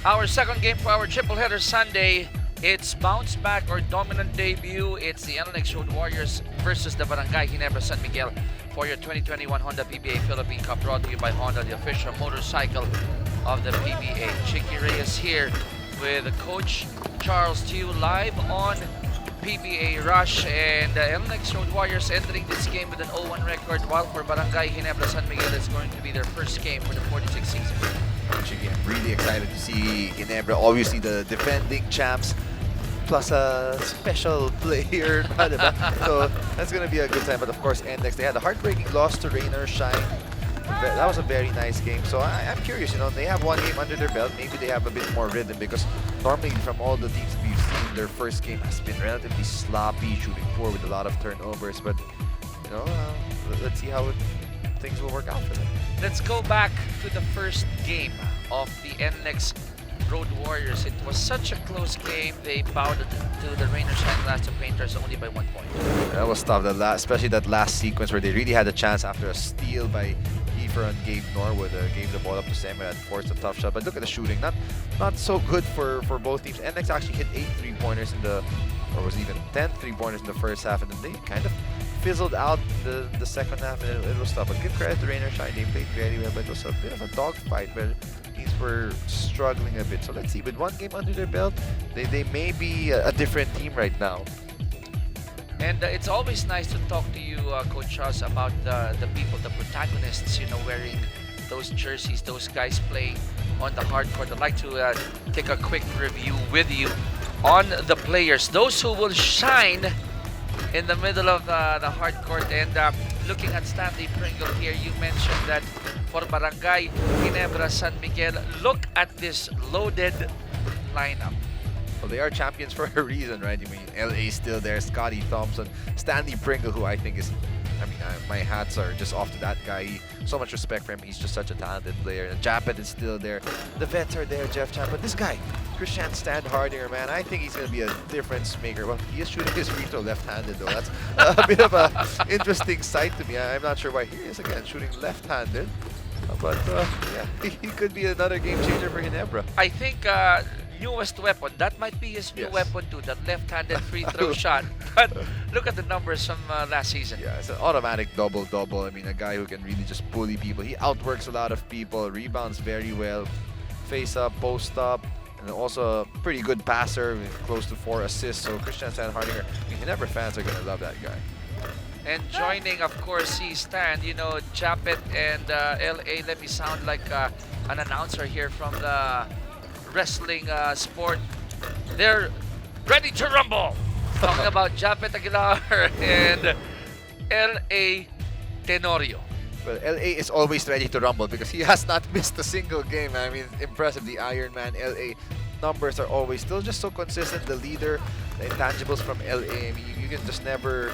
Our second game for our triple header Sunday. It's bounce back or dominant debut. It's the NLEX Road Warriors versus the Barangay Ginebra San Miguel for your 2021 Honda PBA Philippine Cup, brought to you by Honda, the official motorcycle of the PBA. Chicky Reyes here with Coach Charles Tew live on PBA Rush, and the NLEX Road Warriors entering this game with an 0-1 record, while for Barangay Ginebra San Miguel it's going to be their first game for the 46 season. Actually, I'm really excited to see Ginebra, obviously the defending champs, plus a special player. So that's going to be a good time. But of course, NLEX, they had a heartbreaking loss to Rainer Shine. That was a very nice game. So I'm curious, they have one game under their belt. Maybe they have a bit more rhythm, because normally from all the teams we've seen, their first game has been relatively sloppy, shooting poor with a lot of turnovers. But, let's see how things will work out for them. Let's go back to the first game of the NLEX Road Warriors. It was such a close game. They bowed to the Rainer Shine Glass of Painters only by 1 point. That was tough, especially that last sequence where they really had a chance after a steal by Kiefer and Gabe Norwood. Gave the ball up to Samuel and forced a tough shot. But look at the shooting. Not so good for both teams. NLEX actually hit 8 3-pointers or was it even 10 3-pointers in the first half, and then they kind of fizzled out the second half, and it was tough. But give credit to Rainer Shine. They played very well, but it was a bit of a dogfight where teams were struggling a bit. So let's see, with one game under their belt, they may be a different team right now. And it's always nice to talk to you, Coach Charles, about the people, the protagonists, wearing those jerseys, those guys playing on the hard court. I'd like to take a quick review with you on the players, those who will shine in the middle of the hard court. And looking at Stanley Pringle here, you mentioned that for Barangay Ginebra San Miguel, look at this loaded lineup. Well, they are champions for a reason, right? LA still there, Scotty Thompson, Stanley Pringle, who I think is, my hats are just off to that guy. So much respect for him. He's just such a talented player. Japet is still there. The vets are there, Jeff Chan. But this guy, Christian Standhardinger, man, I think he's going to be a difference maker. Well, he is shooting his free throw left-handed, though. That's a bit of an interesting sight to me. I'm not sure why. Here he is again, shooting left-handed. But, yeah, he could be another game changer for Ginebra. I think newest weapon, that might be his new weapon too, that left-handed free throw shot. But look at the numbers from last season. Yeah, it's an automatic double-double. A guy who can really just bully people. He outworks a lot of people, rebounds very well, face up, post up, and also a pretty good passer with close to 4 assists. So Christian Standhardinger, Ginebra fans are going to love that guy. And joining, of course, Stan, Japet and LA. Let me sound like an announcer here from the wrestling sport. They're ready to rumble. Talking about Japet Aguilar and LA Tenorio. Well, LA is always ready to rumble because he has not missed a single game. Impressive. The Iron Man LA numbers are always still just so consistent. The leader, the intangibles from LA. You can just never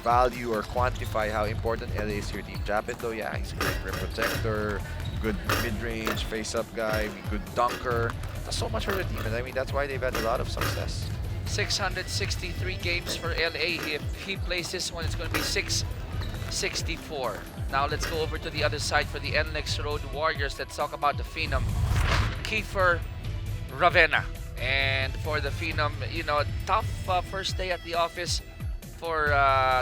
value or quantify how important LA is to your team. Japet, though, yeah, he's a great rim protector, good mid-range face-up guy, good dunker. That's so much for the team, and that's why they've had a lot of success. 663 games for LA. If he plays this one, it's going to be 664. Now let's go over to the other side for the NLEX Road Warriors. Let's talk about the Phenom, Kiefer Ravenna. And for the Phenom, tough first day at the office for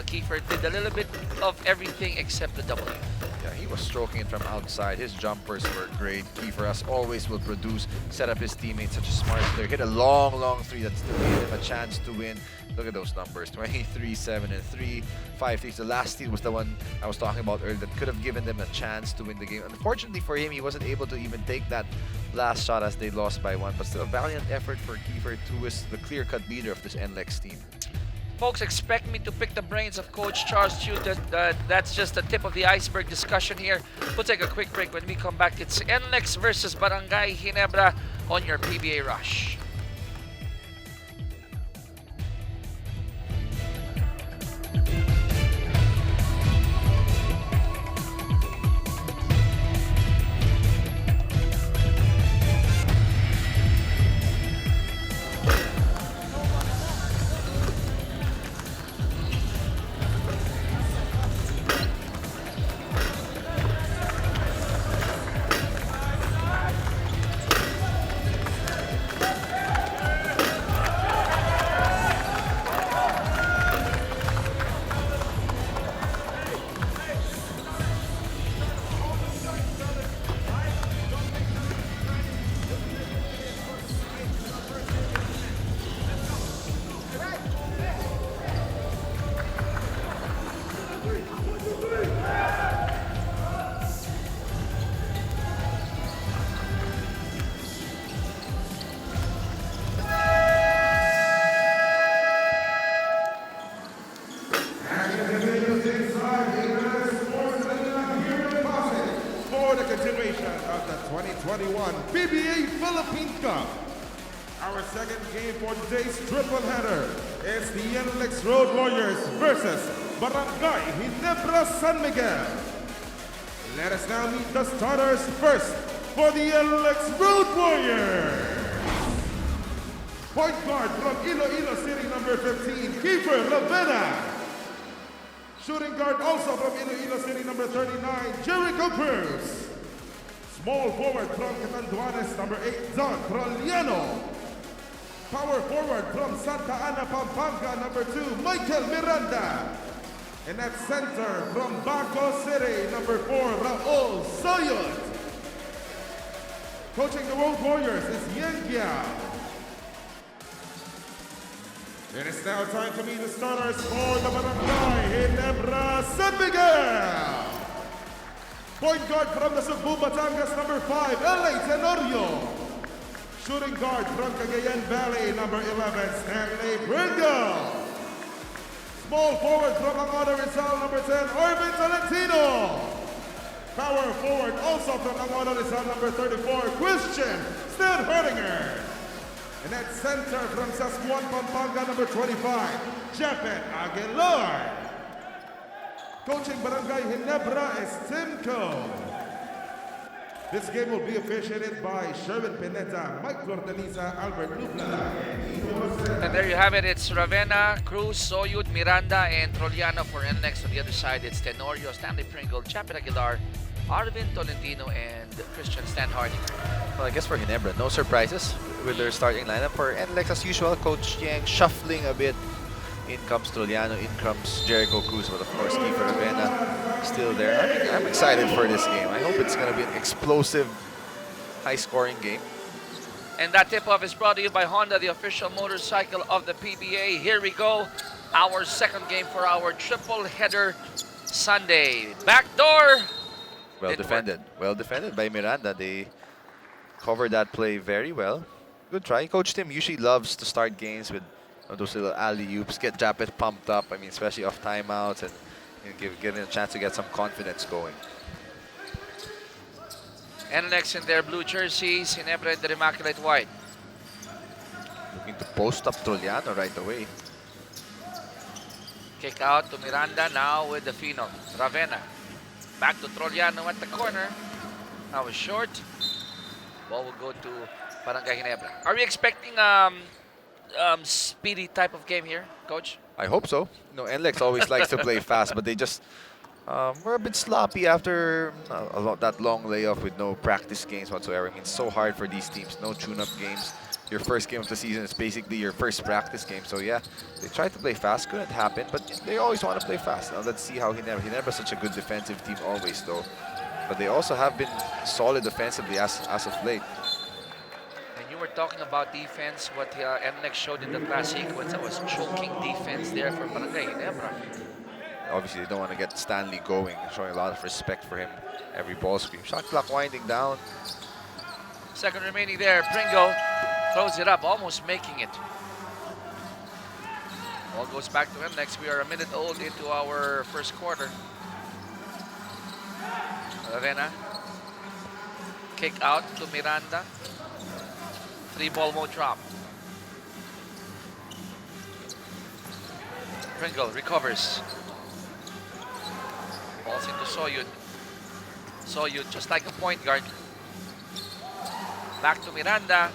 Kiefer. Did a little bit of everything except the W. Yeah, he was stroking it from outside. His jumpers were great. Kiefer, as always, will produce, set up his teammates. Such a smart player. Hit a long three that still gave him a chance to win. Look at those numbers: 23, 7, and 3, 5 3. The last steal was the one I was talking about earlier that could have given them a chance to win the game. Unfortunately for him, he wasn't able to even take that last shot as they lost by 1. But still, a valiant effort for Kiefer, who is the clear-cut leader of this NLEX team. Folks, expect me to pick the brains of Coach Charles Tew. That's just the tip of the iceberg discussion here. We'll take a quick break. When we come back, it's NLEX versus Barangay Ginebra on your PBA Rush. continuation of the 2021 PBA Philippine Cup. Our second game for today's triple header is the NLEX Road Warriors versus Barangay Ginebra San Miguel. Let us now meet the starters first for the NLEX Road Warriors. Point guard from Iloilo City, number 15, Kiefer Lavena. Shooting guard also from Iloilo City, number 39, Jericho Cruz. Small forward from Catanduanes, number 8, Don Troliano. Power forward from Santa Ana, Pampanga, number 2, Michael Miranda. And at center from Baco City, number 4, Raul Soyot. Coaching the Road Warriors is Yen Giao. It is now time to meet the starters for the Barangay Ginebra San Miguel. Point guard from the Cebu, Batangas, number 5, LA Tenorio. Shooting guard from Cagayan Valley, number 11, Stanley Pringle. Small forward from Angola Rizal, number 10, Arvin Tolentino. Power forward also from Angola Rizal, number 34, Christian Stan Herdinger. And at center from Sasmuan, Pampanga, number 25, Japet Aguilar. Coaching Barangay Ginebra is Tim Cole. This game will be officiated by Sherwin Pineta, Mike Corteliza, Albert Lupla. And there you have it. It's Ravenna, Cruz, Soyut, Miranda, and Troliano for NLEX. On the other side, it's Tenorio, Stanley Pringle, Japet Aguilar, Arvin Tolentino, and Christian Stan Harding. Well, I guess for Ginebra, no surprises with their starting lineup. For NLEX, as usual, Coach Yang shuffling a bit. In comes Troliano, in comes Jericho Cruz, but of course Kiefer Ravena still there. I'm excited for this game. I hope it's going to be an explosive, high-scoring game. And that tip-off is brought to you by Honda, the official motorcycle of the PBA. Here we go, our second game for our triple header Sunday. Backdoor. Well defended. Well defended by Miranda. They covered that play very well. Good try. Coach Tim usually loves to start games with those little alley-oops, get Japet pumped up, I mean, especially off timeouts, and give him a chance to get some confidence going. NLEX in their blue jerseys, Ginebra in their immaculate white. Looking to post up Troliano right away. Kick out to Miranda now with the Phenom. Ravenna. Back to Troliano at the corner. Now is short. Ball will go to Barangay Ginebra. Are we expecting speedy type of game here, Coach? I hope so. You know, NLEX always likes to play fast, but they just were a bit sloppy after that long layoff with no practice games whatsoever. I mean, it's so hard for these teams. No tune-up games. Your first game of the season is basically your first practice game. So yeah, they tried to play fast. Couldn't happen, but they always want to play fast. Now let's see how Ginebra is such a good defensive team always, though. But they also have been solid defensively as of late. We're talking about defense, what NLEX showed in the class sequence. That was choking defense there for Barangay Ginebra. Obviously, they don't want to get Stanley going, showing a lot of respect for him. Every ball screen. Shot clock winding down. Second remaining there. Pringle throws it up, almost making it. Ball goes back to NLEX. We are a minute old into our first quarter. Ravenna. Kick out to Miranda. 3-ball mode drop. Pringle recovers. Balls into Soyut. Soyut just like a point guard. Back to Miranda.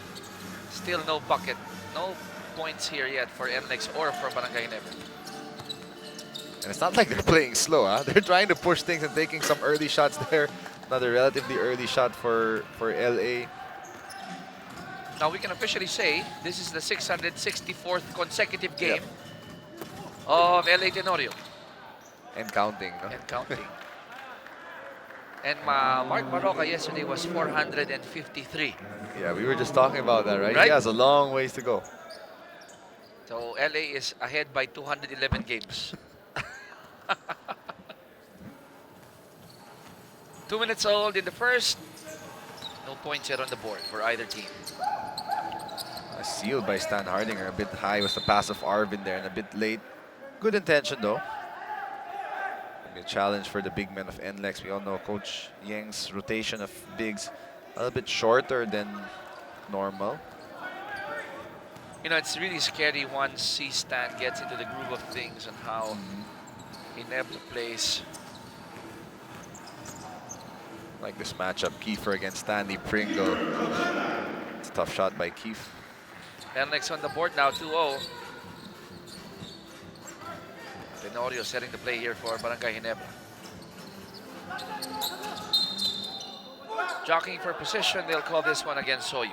Still no bucket. No points here yet for NLEX or for Barangay Ginebra. And it's not like they're playing slow, huh? They're trying to push things and taking some early shots there. Another relatively early shot for LA. Now we can officially say this is the 664th consecutive game of LA Tenorio. And counting, no? And counting. And Mark Maroca yesterday was 453. Yeah, we were just talking about that, right? Right? He has a long ways to go. So LA is ahead by 211 games. 2 minutes old in the first. No points yet on the board for either team. Sealed by Stan Hardinger. A bit high was the pass of Arvin there and a bit late. Good intention though. A challenge for the big men of NLEX. We all know Coach Yang's rotation of bigs a little bit shorter than normal. You know, it's really scary once C-Stan gets into the groove of things and how Ginebra plays. Like this matchup, Kiefer against Stanley Pringle. It's a tough shot by Keith. NLEX on the board now, 2-0. Tenorio setting the play here for Barangay Ginebra. Jockeying for position, they'll call this one against Soyud.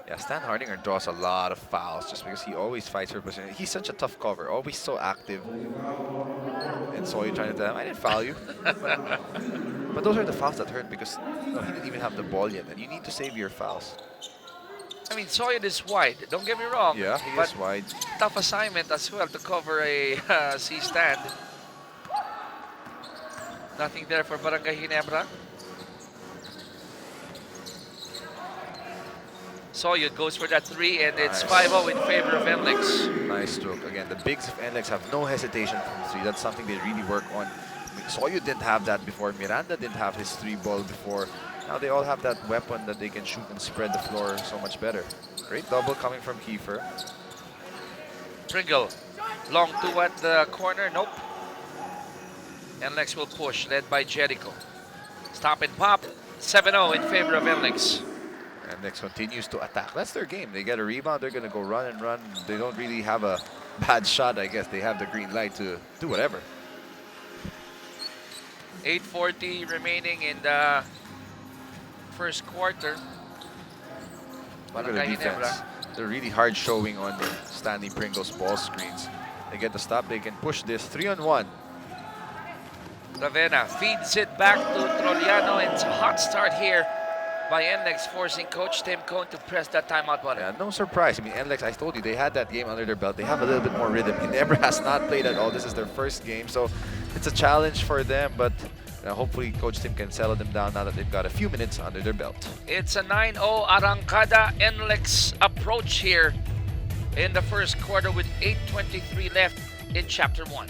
Yeah, Stan Hardinger draws a lot of fouls just because he always fights for position. He's such a tough cover, always so active. And Soyud trying to tell him, I didn't foul you. But those are the fouls that hurt because he didn't even have the ball yet, and you need to save your fouls. I mean, Soyud is wide, don't get me wrong. Yeah, he but is wide. tough assignment as well to cover a C-stand. Nothing there for Barangay Ginebra. Soyud goes for that 3, and it's 5-0 in favor of NLEX. Nice stroke. Again, the bigs of NLEX have no hesitation from 3. That's something they really work on. I mean, Soyud didn't have that before. Miranda didn't have his 3-ball before. Now they all have that weapon that they can shoot and spread the floor so much better. Great double coming from Kiefer. Pringle, long 2 at the corner, nope. NLEX will push, led by Jericho. Stop and pop, 7-0 in favor of NLEX. NLEX continues to attack. That's their game. They get a rebound, they're going to go run and run. They don't really have a bad shot, I guess. They have the green light to do whatever. 8:40 remaining in the first quarter. Look at the defense. They're really hard showing on Stanley Pringle's ball screens. They get the stop. They can push this 3-on-1. Ravenna feeds it back to Troliano. It's a hot start here by NLEX, forcing Coach Tim Cone to press that timeout button. Yeah, no surprise. I mean, NLEX, I told you, they had that game under their belt. They have a little bit more rhythm. Ginebra has not played at all. This is their first game, so it's a challenge for them, but hopefully Coach Tim can settle them down now that they've got a few minutes under their belt. It's a 9-0 Arrancada NLEX approach here in the first quarter with 8:23 left in Chapter 1.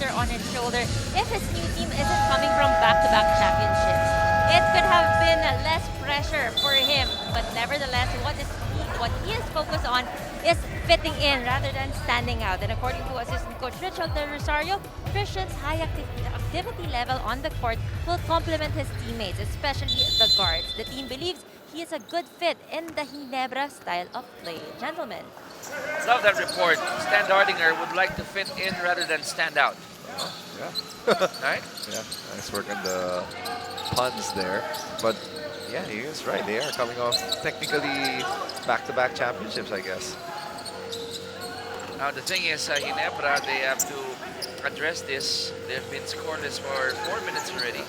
On his shoulder if his new team isn't coming from back-to-back championships. It could have been less pressure for him, but nevertheless, what he is focused on is fitting in rather than standing out. And according to assistant coach Richard Del Rosario, Christian's high activity level on the court will complement his teammates, especially the guards. The team believes he is a good fit in the Ginebra style of play. Gentlemen. Love that report. Stan Hardinger would like to fit in rather than stand out. Yeah. Right? Yeah, nice work on the puns there. But yeah, he is right. They are coming off technically back-to-back championships, I guess. Now the thing is, Ginebra, they have to address this. They've been scoreless for 4 minutes already,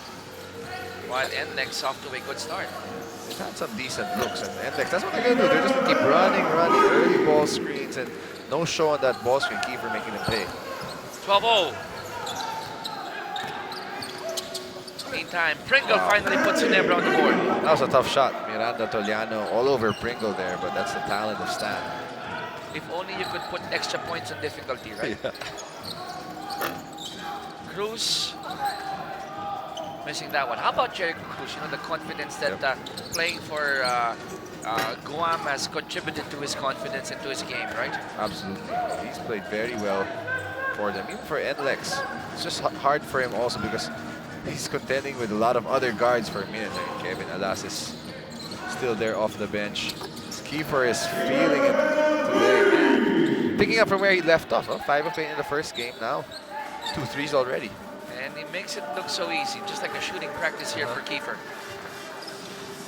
while NLEX off to a good start. They've had some decent looks, and NLEX, that's what they're going to do. They're just going to keep running, early ball screens, and no show on that ball screen. Keeper making them pay. 12-0. Meantime, Pringle finally puts Ginebra on the board. That was a tough shot. Miranda Toliano all over Pringle there, but that's the talent of Stan. If only you could put extra points on difficulty, right? Yeah. Cruz missing that one. How about Jericho Cruz? You know, the confidence that playing for Guam has contributed to his confidence and to his game, right? Absolutely. He's played very well for them. Even for NLEX, it's just hard for him also because he's contending with a lot of other guards for a minute. Like Kevin Alas is still there off the bench. Kiefer is feeling it today. picking up from where he left off. Oh, 5 of 8 in the first game now. 2 threes already. And he makes it look so easy, just like a shooting practice here for Kiefer.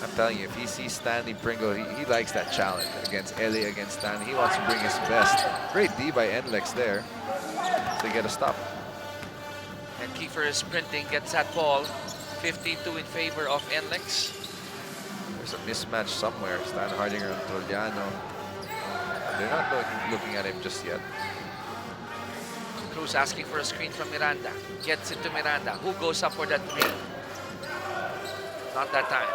I'm telling you, if he sees Stanley Pringle, he likes that challenge against LA, against Stanley. He wants to bring his best. Great D by NLEX there. They get a stop. And Kiefer is sprinting, gets that ball. 15-2 in favor of NLEX. There's a mismatch somewhere. Stan Hardinger and Trollano. They're not looking at him just yet. Cruz asking for a screen from Miranda. Gets it to Miranda. Who goes up for that three? Not that time.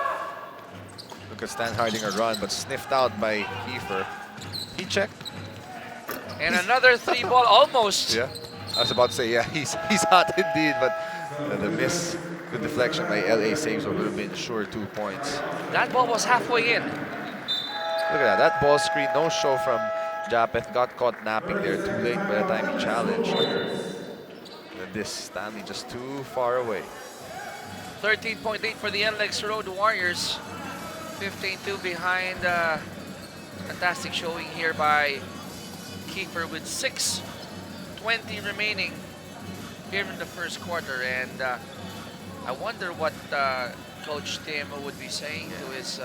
Look at Stan Hardinger run, but sniffed out by Kiefer. He checked. And another three ball, almost. Yeah, I was about to say, yeah, he's hot indeed, but the miss, the deflection by LA saves would have been sure 2 points. That ball was halfway in. Look at that, that ball screen, no show from Japeth, got caught napping there too late by the time he challenged. And this, Stanley just too far away. 13.8 for the NLEX Road Warriors. 15-2 behind. Fantastic showing here by Kiefer with 6:20 remaining here in the first quarter. And I wonder what Coach Tim would be saying to his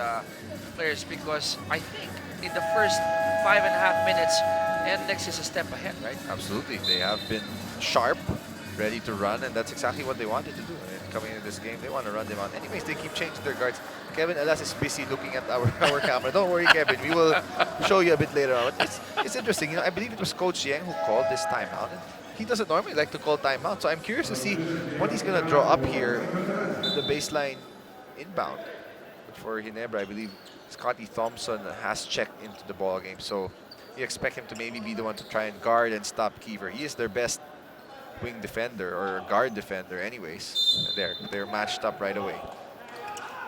players, because I think in the first 5.5 minutes, NLEX is a step ahead, right? Absolutely, they have been sharp, ready to run, and that's exactly what they wanted to do. Coming into this game, they want to run them out. Anyways, they keep changing their guards. Kevin Alas is busy looking at our camera. Don't worry, Kevin. We will show you a bit later on. It's interesting. You know, I believe it was Coach Yang who called this timeout. And he doesn't normally like to call timeout, so I'm curious to see what he's going to draw up here in the baseline inbound. But for Ginebra, I believe Scotty Thompson has checked into the ball game, so you expect him to maybe be the one to try and guard and stop Kiefer. He is their best wing defender or guard defender anyways. And they're matched up right away.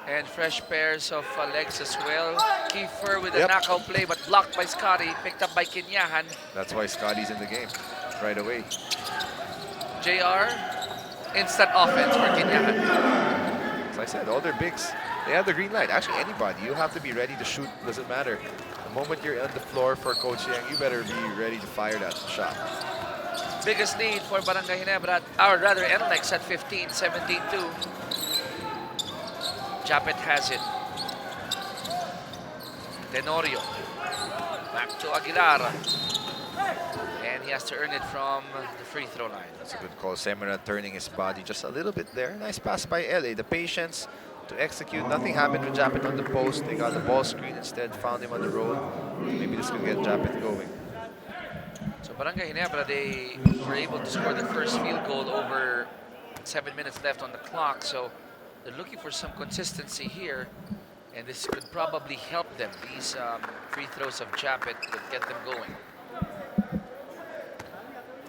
And fresh pairs of legs as well. Kiefer with a knockout play, but blocked by Scotty, picked up by Kinyahan. That's why Scotty's in the game right away. JR, instant offense for Kinyahan. As I said, all their bigs, they have the green light. Actually, anybody, you have to be ready to shoot, doesn't matter. The moment you're on the floor for Coach Yang, you better be ready to fire that shot. Biggest lead for Barangay Ginebra, or rather NLEX at 15, 17-2. Japeth has it. Tenorio. Back to Aguilar. And he has to earn it from the free throw line. That's a good call. Semira turning his body just a little bit there. Nice pass by LA. The patience to execute. Nothing happened with Japeth on the post. They got the ball screen instead, found him on the road. Maybe this could get Japeth going. So Barangay Ginebra, they were able to score the first field goal over 7 minutes left on the clock. So they're looking for some consistency here, and this could probably help them. These free throws of Japeth could get them going.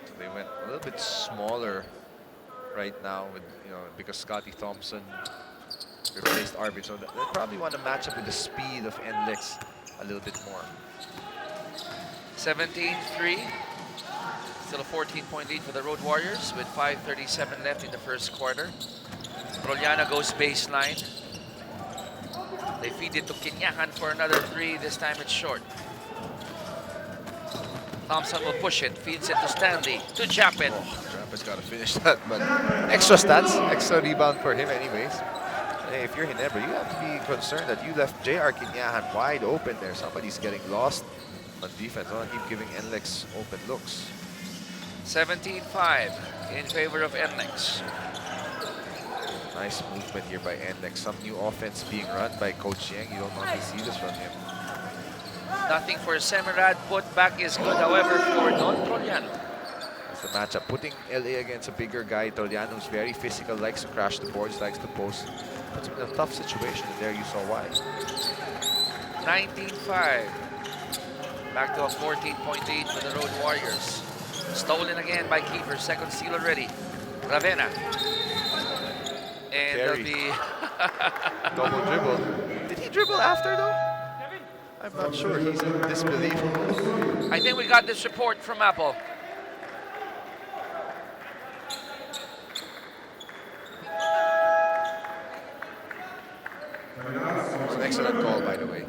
So they went a little bit smaller right now with, because Scotty Thompson replaced Arvid. So they probably want to match up with the speed of NLEX a little bit more. 17-3. Still a 14-point lead for the Road Warriors with 5:37 left in the first quarter. Trollano goes baseline. They feed it to Kinyahan for another three. This time it's short. Thompson will push it. Feeds it to Stanley. To Japeth. Japeth's got to finish that, but extra stats, extra rebound for him anyways. Hey, if you're Ginebra, you have to be concerned that you left J.R. Kinyahan wide open there. Somebody's getting lost on defense. I want to keep giving NLEX open looks. 17-5 in favor of NLEX. Nice movement here by NLEX. Some new offense being run by Coach Yang. You don't normally see this from him. Nothing for Semerad. Put back is good, however, for Don Trollano. That's the matchup. Putting LA against a bigger guy. Trollano's very physical, likes to crash the boards, likes to post. Puts him in a tough situation, and there you saw why. 19-5. Back to a 14-point lead for the Road Warriors. Stolen again by Kiefer. Second steal already. Ravenna. And there'll be double dribble. Did he dribble after though? I'm not sure. He's in disbelief. I think we got this report from Apple. It's an excellent call, by the way.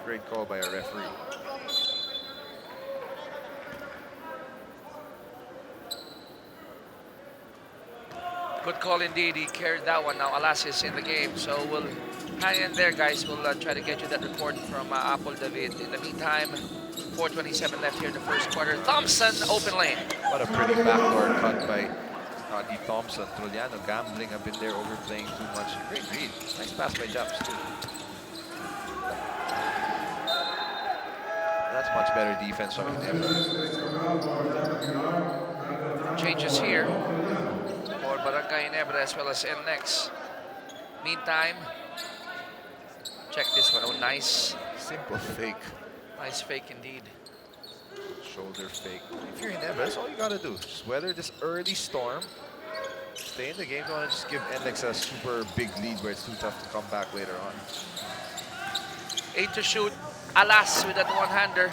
Great call by a referee. Good call indeed. He carried that one. Now Alas is in the game, so we'll hang in there, guys. We'll try to get you that report from Apple David. In the meantime, 4:27 left here in the first quarter. Thompson, open lane. What a pretty backdoor cut by Scotty Thompson. Trojano gambling a bit there, overplaying too much. Great read. Nice pass by Japs too. That's much better defense from Ginebra. Changes here for Barangay Ginebra as well as NLEX. Meantime, check this one. Oh, nice. Simple fake. Nice fake indeed. Shoulder fake. If you're Ginebra, that's all you gotta do. Just weather this early storm. Stay in the game. Don't want to just give NLEX a super big lead where it's too tough to come back later on. 8 to shoot. Alas with that one-hander.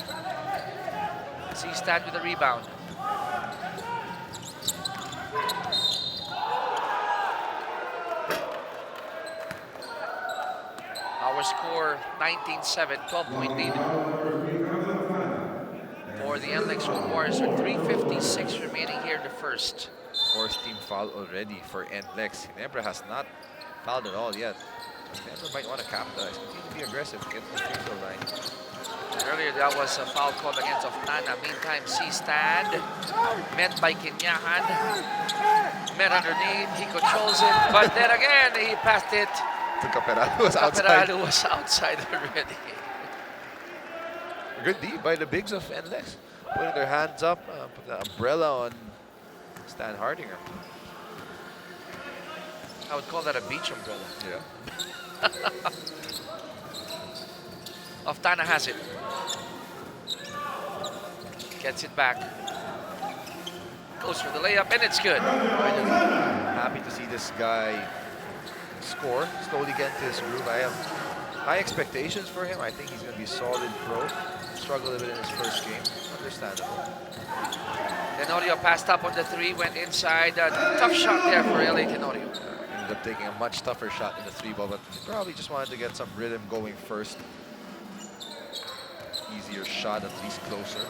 C-Stan with the rebound. Our score 19-7, 12-point lead for the NLEX Road Warriors with 3:56 remaining here in the first. Fourth team foul already for NLEX. Ginebra has not fouled at all yet. Ginebra might want to capitalize. Continue to be aggressive. Get the free throw line. Earlier, that was a foul called against Oftana. Meantime, C-Stand met by Kinyahan. Met underneath. He controls it. But then again, he passed it. To Caperado was outside. Caperado was outside already. Good D by the bigs of NLEX. Putting their hands up. Put the umbrella on Stan Hardinger. I would call that a beach umbrella. Yeah. Oftana has it. Gets it back. Goes for the layup, and it's good. Happy to see this guy score. Slowly get into his groove. I have high expectations for him. I think he's going to be a solid pro. Struggled a bit in his first game. Understandable. Tenorio passed up on the three, went inside. Tough shot there for LA Tenorio. Ended up taking a much tougher shot in the three ball, but he probably just wanted to get some rhythm going first. Easier shot, at least closer.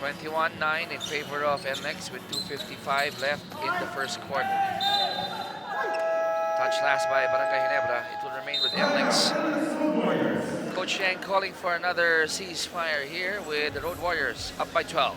21-9 in favor of NLEX with 2:55 left in the first quarter. Touch last by Barangay Ginebra. It will remain with NLEX. Coach Yang calling for another ceasefire here with the Road Warriors up by 12.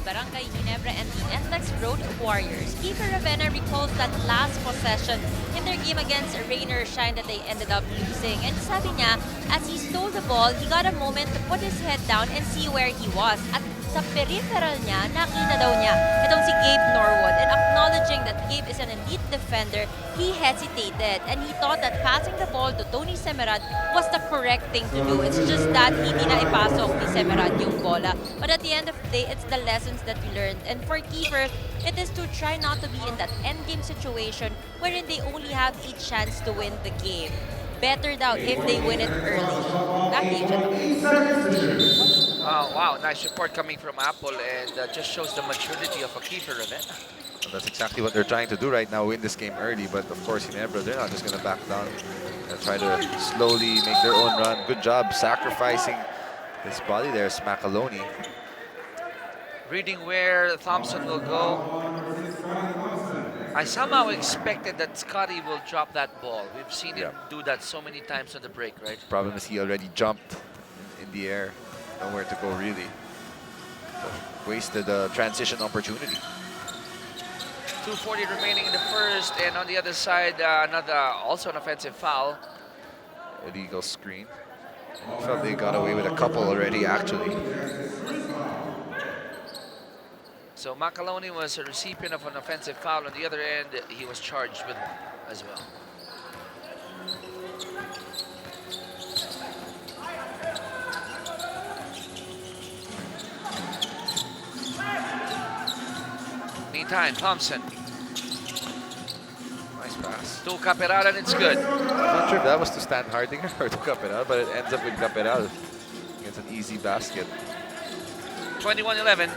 Barangay Ginebra and the NLEX Road Warriors. Kiefer Ravena recalls that last possession in their game against Rainer Shine that they ended up losing. And sabi niya, as he stole the ball, he got a moment to put his head down and see where he was. At sa peripheral niya, nakita daw niya itong si Gabe Norwood. And acknowledging that Gabe is an elite defender, he hesitated. And he thought that passing the ball to Tony Semerad was the correct thing to do. It's just that hindi na ipasok ni Semerad yung bola. But at the end of the day, it's the lessons that we learned. And for Kiefer, it is to try not to be in that endgame situation wherein they only have a chance to win the game. Better daw if they win it early. Back to you, gentlemen. Wow, nice support coming from Apple, and just shows the maturity of a Kiefer Ravena. Well, that's exactly what they're trying to do right now, win this game early. But of course, Ginebra, they're not just going to back down. They'll try to slowly make their own run. Good job sacrificing his body there, Smacaloni. Reading where Thompson will go. I somehow expected that Scotty will drop that ball. We've seen him do that so many times on the break, right? Problem is he already jumped in the air. Nowhere to go, really. So wasted a transition opportunity. 2:40 remaining in the first, and on the other side, also an offensive foul. Illegal screen. I felt they got away with a couple already, actually. So Macaloni was a recipient of an offensive foul. On the other end, he was charged with one as well. Meantime, Thompson Nice pass. to Caperal, and it's good. Not sure if that was to Stan Hardinger or to Caperal, but it ends up with Caperal. It's an easy basket. 21-11.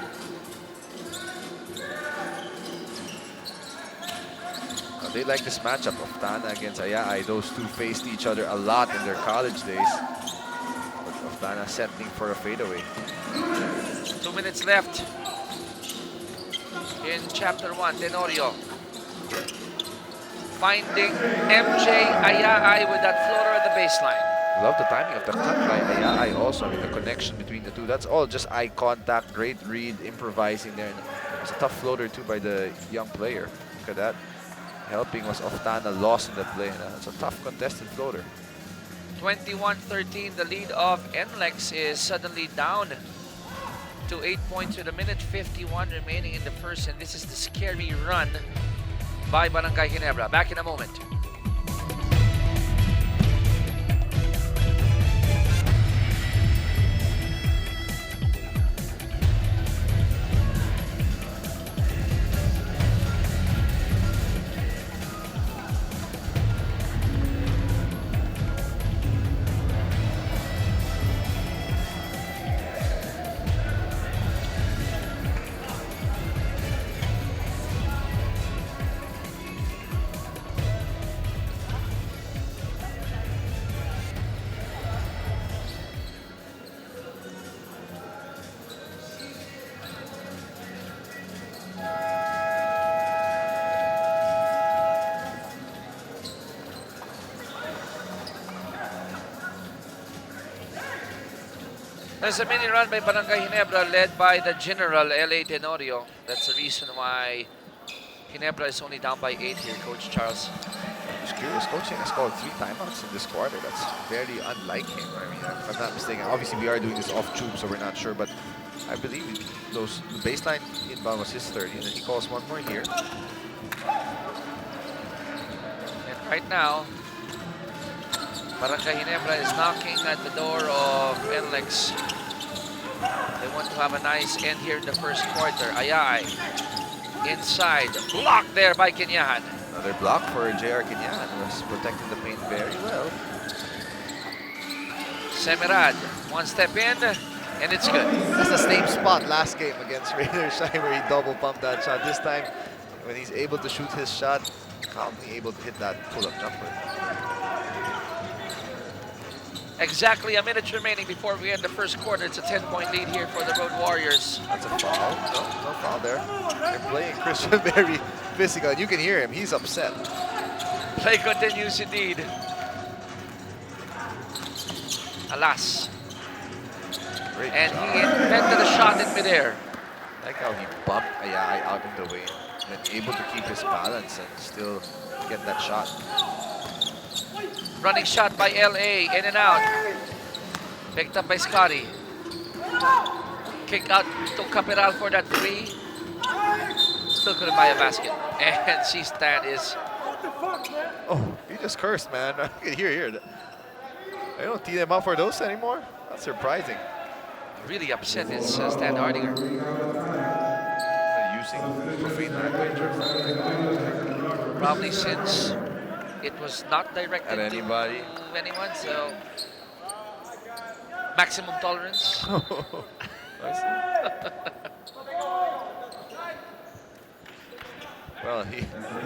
They like this matchup of Tana against Ayai. Those two faced each other a lot in their college days. But Tana settling for a fadeaway. 2 minutes left in chapter 1. Tenorio finding MJ Ayai with that floater at the baseline. Love the timing of the cut by Ayai also. I mean, the connection between the two. That's all just eye contact, great read, improvising there. And it's a tough floater too by the young player. Look at that. Helping was Oftana, lost in the play. It's a tough contested floater. 21-13, the lead of NLEX is suddenly down to 8 points with a minute 51 remaining in the first, and this is the scary run by Barangay Ginebra. Back in a moment. There's a mini run by Barangay Ginebra led by the general LA Tenorio. That's the reason why Ginebra is only down by 8 here, Coach Charles. Just curious, coaching has called 3 timeouts in this quarter. That's very unlike him. I mean, if I'm not mistaken, obviously we are doing this off tube, so we're not sure, but I believe the baseline inbound was his 30, and then he calls one more here. And right now, Barangay Ginebra is knocking at the door of NLEX. They want to have a nice end here in the first quarter. Ayai inside, blocked there by Kenyahan. Another block for JR Kenyan, who was protecting the paint very well. Semirad, one step in, and it's good. That's the same spot last game against Raiders where he double pumped that shot. This time, when he's able to shoot his shot, calmly able to hit that pull-up jumper. Exactly a minute remaining before we end the first quarter. It's a 10-point lead here for the Road Warriors. That's a foul. No foul there. They're playing Christian very physical, and you can hear him. He's upset. Play continues indeed. Alas. Great And job. he invented a shot in midair. I like how he bumped Ayai out in the way, and then able to keep his balance and still get that shot. Running shot by LA, in and out. Picked up by Scotty. Kick out to Caperal for that 3. Still couldn't buy a basket. And C-Stan is... Oh, he just cursed, man. Here. I don't tee them up for those anymore. That's surprising. really upset is Stan Hardinger. Using profane language. Probably since it was not directed At anybody. to anyone, so maximum tolerance. Well, he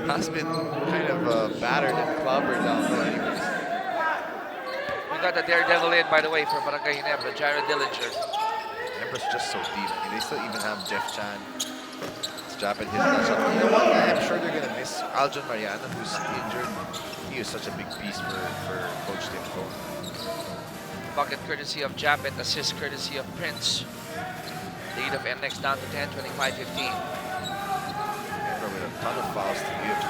has been kind of battered and clobbered down low anyways. We got the daredevil in, by the way, for Barangay Ginebra, Jared Dillinger. Ginebra's just so deep. I mean, they still even have Jeff Chan. Strap at his nuts. You know what? I'm sure they're going to miss Aljon Mariano, who's injured. He is such a big piece for Coach Tim Cone. Bucket courtesy of Japet, assist courtesy of Prince. Lead of NLEX down to 10, 25-15. With a ton of fouls to give.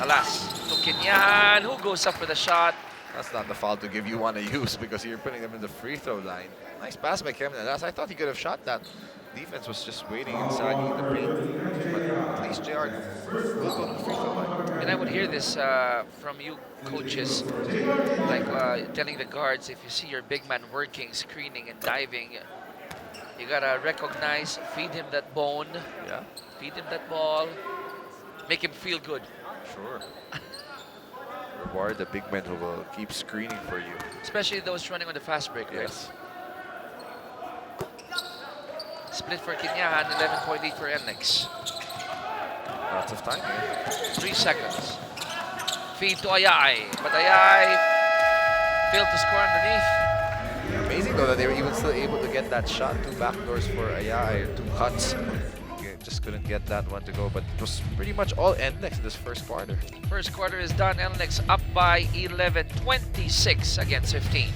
Alas, to Kenyan, who goes up with a shot. That's not the foul to give you want to use because you're putting them in the free throw line. Nice pass by Kevin. I thought he could have shot that. Defense was just waiting and sagging in the paint. But at least JR will go to the free throw line. And I would hear this from you coaches, like telling the guards, if you see your big man working, screening and diving, you gotta recognize, feed him that bone, Yeah, feed him that ball, make him feel good. sure. Reward the big men who will keep screening for you. Especially those running on the fast break, right? Yes. Split for Kinyahan, 11 lead for NLEX. Lots of time here. 3 seconds. Feed to Ayay, but Ayay failed to score underneath. Amazing though that they were even still able to get that shot. 2 backdoors for Ayay, 2 cuts. Just couldn't get that one to go, but it was pretty much all NLEX in this first quarter. First quarter is done. NLEX up by 11, 26 against 15.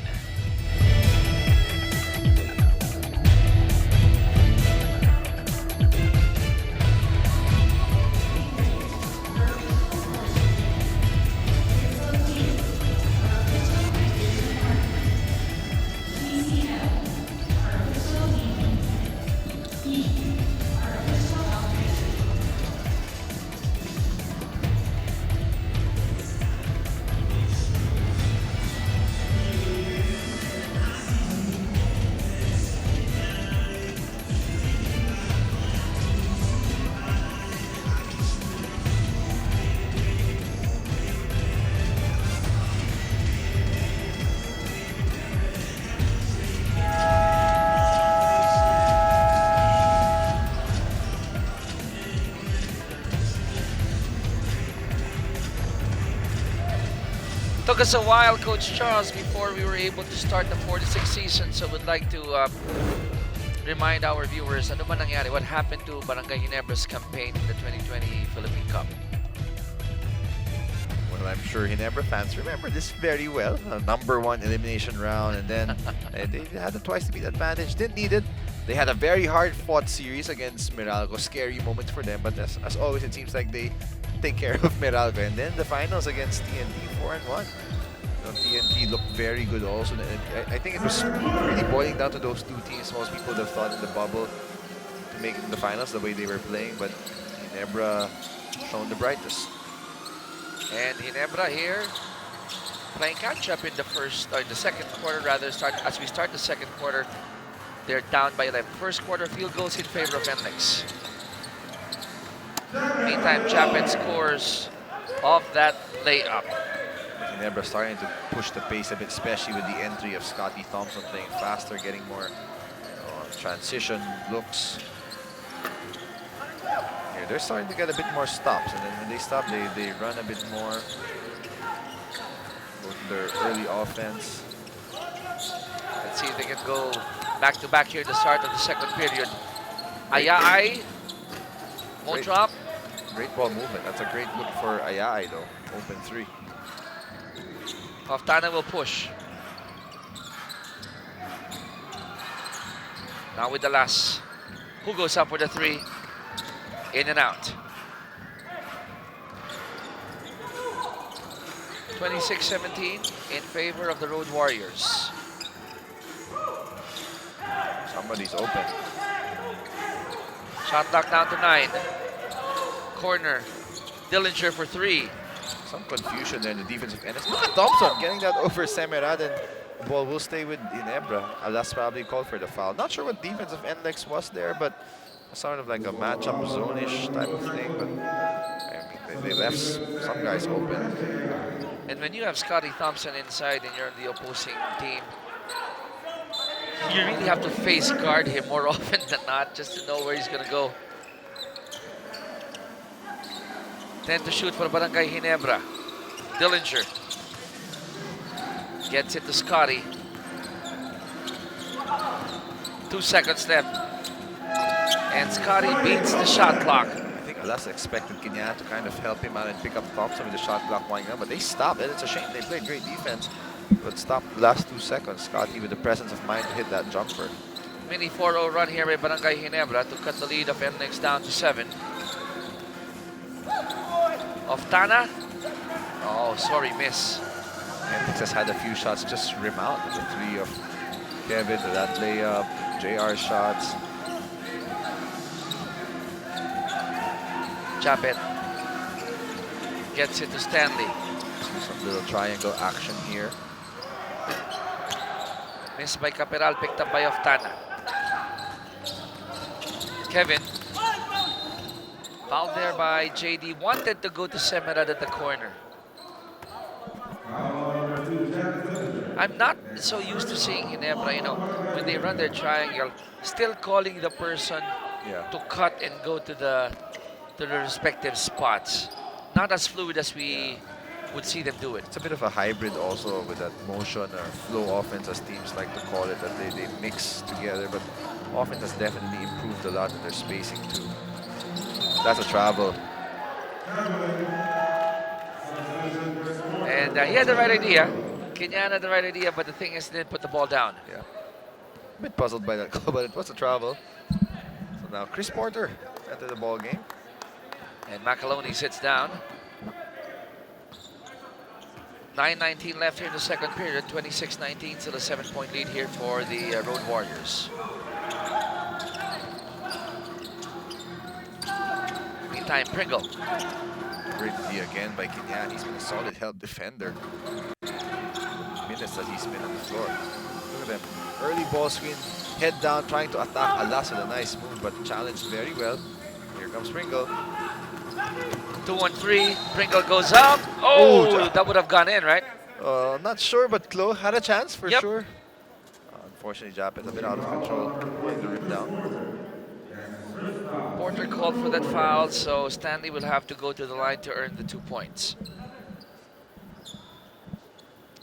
Took us a while, Coach Charles, before we were able to start the 46th season. So we'd like to remind our viewers, ano ba nangyari? What happened to Barangay Ginebra's campaign in the 2020 Philippine Cup? Well, I'm sure Ginebra fans remember this very well. #1 elimination round, and then they had the twice to beat advantage. Didn't need it. They had a very hard-fought series against Meralco. Scary moment for them, but as always, it seems like they take care of Meralco. And then the finals against TNT, 4-1. TNT looked very good also. And I think it was really boiling down to those 2 teams. Most people would have thought in the bubble to make it in the finals the way they were playing, but Ginebra shown the brightest. And Ginebra here playing catch up in the second quarter rather. As we start the second quarter, they're down by 11. First quarter field goals in favor of NLEX. Meantime, Chapin scores off that layup. Ginebra starting to push the pace a bit, especially with the entry of Scotty Thompson playing faster, getting more transition looks. Here, they're starting to get a bit more stops, and then when they stop, they run a bit more. Go to their early offense. Let's see if they can go back-to-back here at the start of the second period. Ayay, won't drop. Great ball movement. That's a great look for Ayay though. Open 3. Paftana will push. Now with the last. Who goes up with a 3? In and out. 26-17 in favor of the Road Warriors. Somebody's open. Shot clock down to 9. Corner. Dillinger for 3. Some confusion there in the defensive end. Look at Thompson getting that over Semerad, and the ball will stay with Ginebra. Alas probably called for the foul. Not sure what defensive NLEX was there, but sort of like a matchup zone-ish type of thing. But I mean, they left some guys open. And when you have Scotty Thompson inside and you're on the opposing team, you really have to face guard him more often than not just to know where he's going to go. 10 to shoot for Barangay Ginebra. Dillinger gets it to Scotty. 2 seconds left. And Scotty beats the shot clock. I think Alas expected Kenyatta to kind of help him out and pick up Thompson with the shot clock winding up, but they stopped, and it's a shame. They played great defense, but stopped the last 2 seconds. Scotty with the presence of mind to hit that jumper. Mini 4-0 run here by Barangay Ginebra to cut the lead of NLEX down to 7. Of Tana. Oh, sorry, miss. NLEX has had a few shots just rim out. The three of Kevin, that layup, JR shots. Japet gets it to Stanley. Some little triangle action here. Missed by Caperal, picked up by Oftana. Kevin. Fouled there by JD. Wanted to go to Semerad at the corner. I'm not so used to seeing Ginebra, you know, when they run their triangle, still calling the person to cut and go to the respective spots. Not as fluid as we would see them do it. It's a bit of a hybrid also with that motion or flow offense, as teams like to call it, that they mix together, but offense has definitely improved a lot in their spacing too. That's a travel. And he had the right idea. Kenyan had the right idea, but the thing is, he didn't put the ball down. Yeah. A bit puzzled by that call, but it was a travel. So now Chris Porter entered the ball game. And Macaloni sits down. 9:19 left here in the second period. 26-19, still a 7-point lead here for the Road Warriors. Meantime, Pringle. Great D again by Kenyan. He's been a solid help defender. Minutes that he's been on the floor. Look at them. Early ball screen, head down, trying to attack Alas with a nice move, but challenged very well. Here comes Pringle. 2-1-3. Pringle goes up. Oh, that would have gone in, right? Not sure, but Chloe had a chance for Yep. sure. Unfortunately, Japet a bit out of control. Getting the rim down. Porter called for that foul, so Stanley will have to go to the line to earn the 2 points.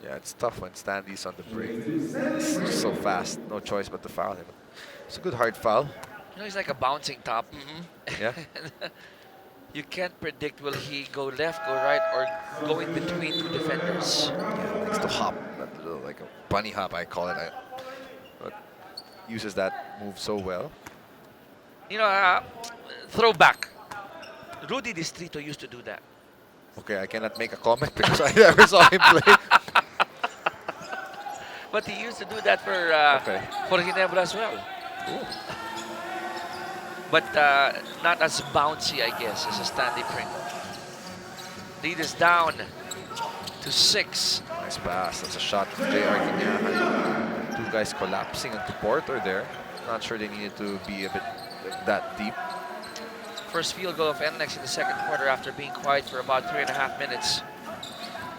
Yeah, it's tough when Stanley's on the break. It's just so fast. No choice but to foul him. It's a good hard foul. You know, he's like a bouncing top. Yeah. You can't predict, will he go left, go right, or go in between two defenders. Yeah, likes to hop. That little, like a bunny hop, I call it. But uses that move so well. You know, throwback. Rudy Distrito used to do that. Okay, I cannot make a comment because I never saw him play. But he used to do that for Ginebra as well. Ooh. But not as bouncy, I guess, as a Stanley Pringle. Lead is down to 6. Nice pass. That's a shot from JR Ginebra. Two guys collapsing onto Porter there. Not sure they needed to be a bit that deep. First field goal of NLEX in the second quarter after being quiet for about 3.5 minutes.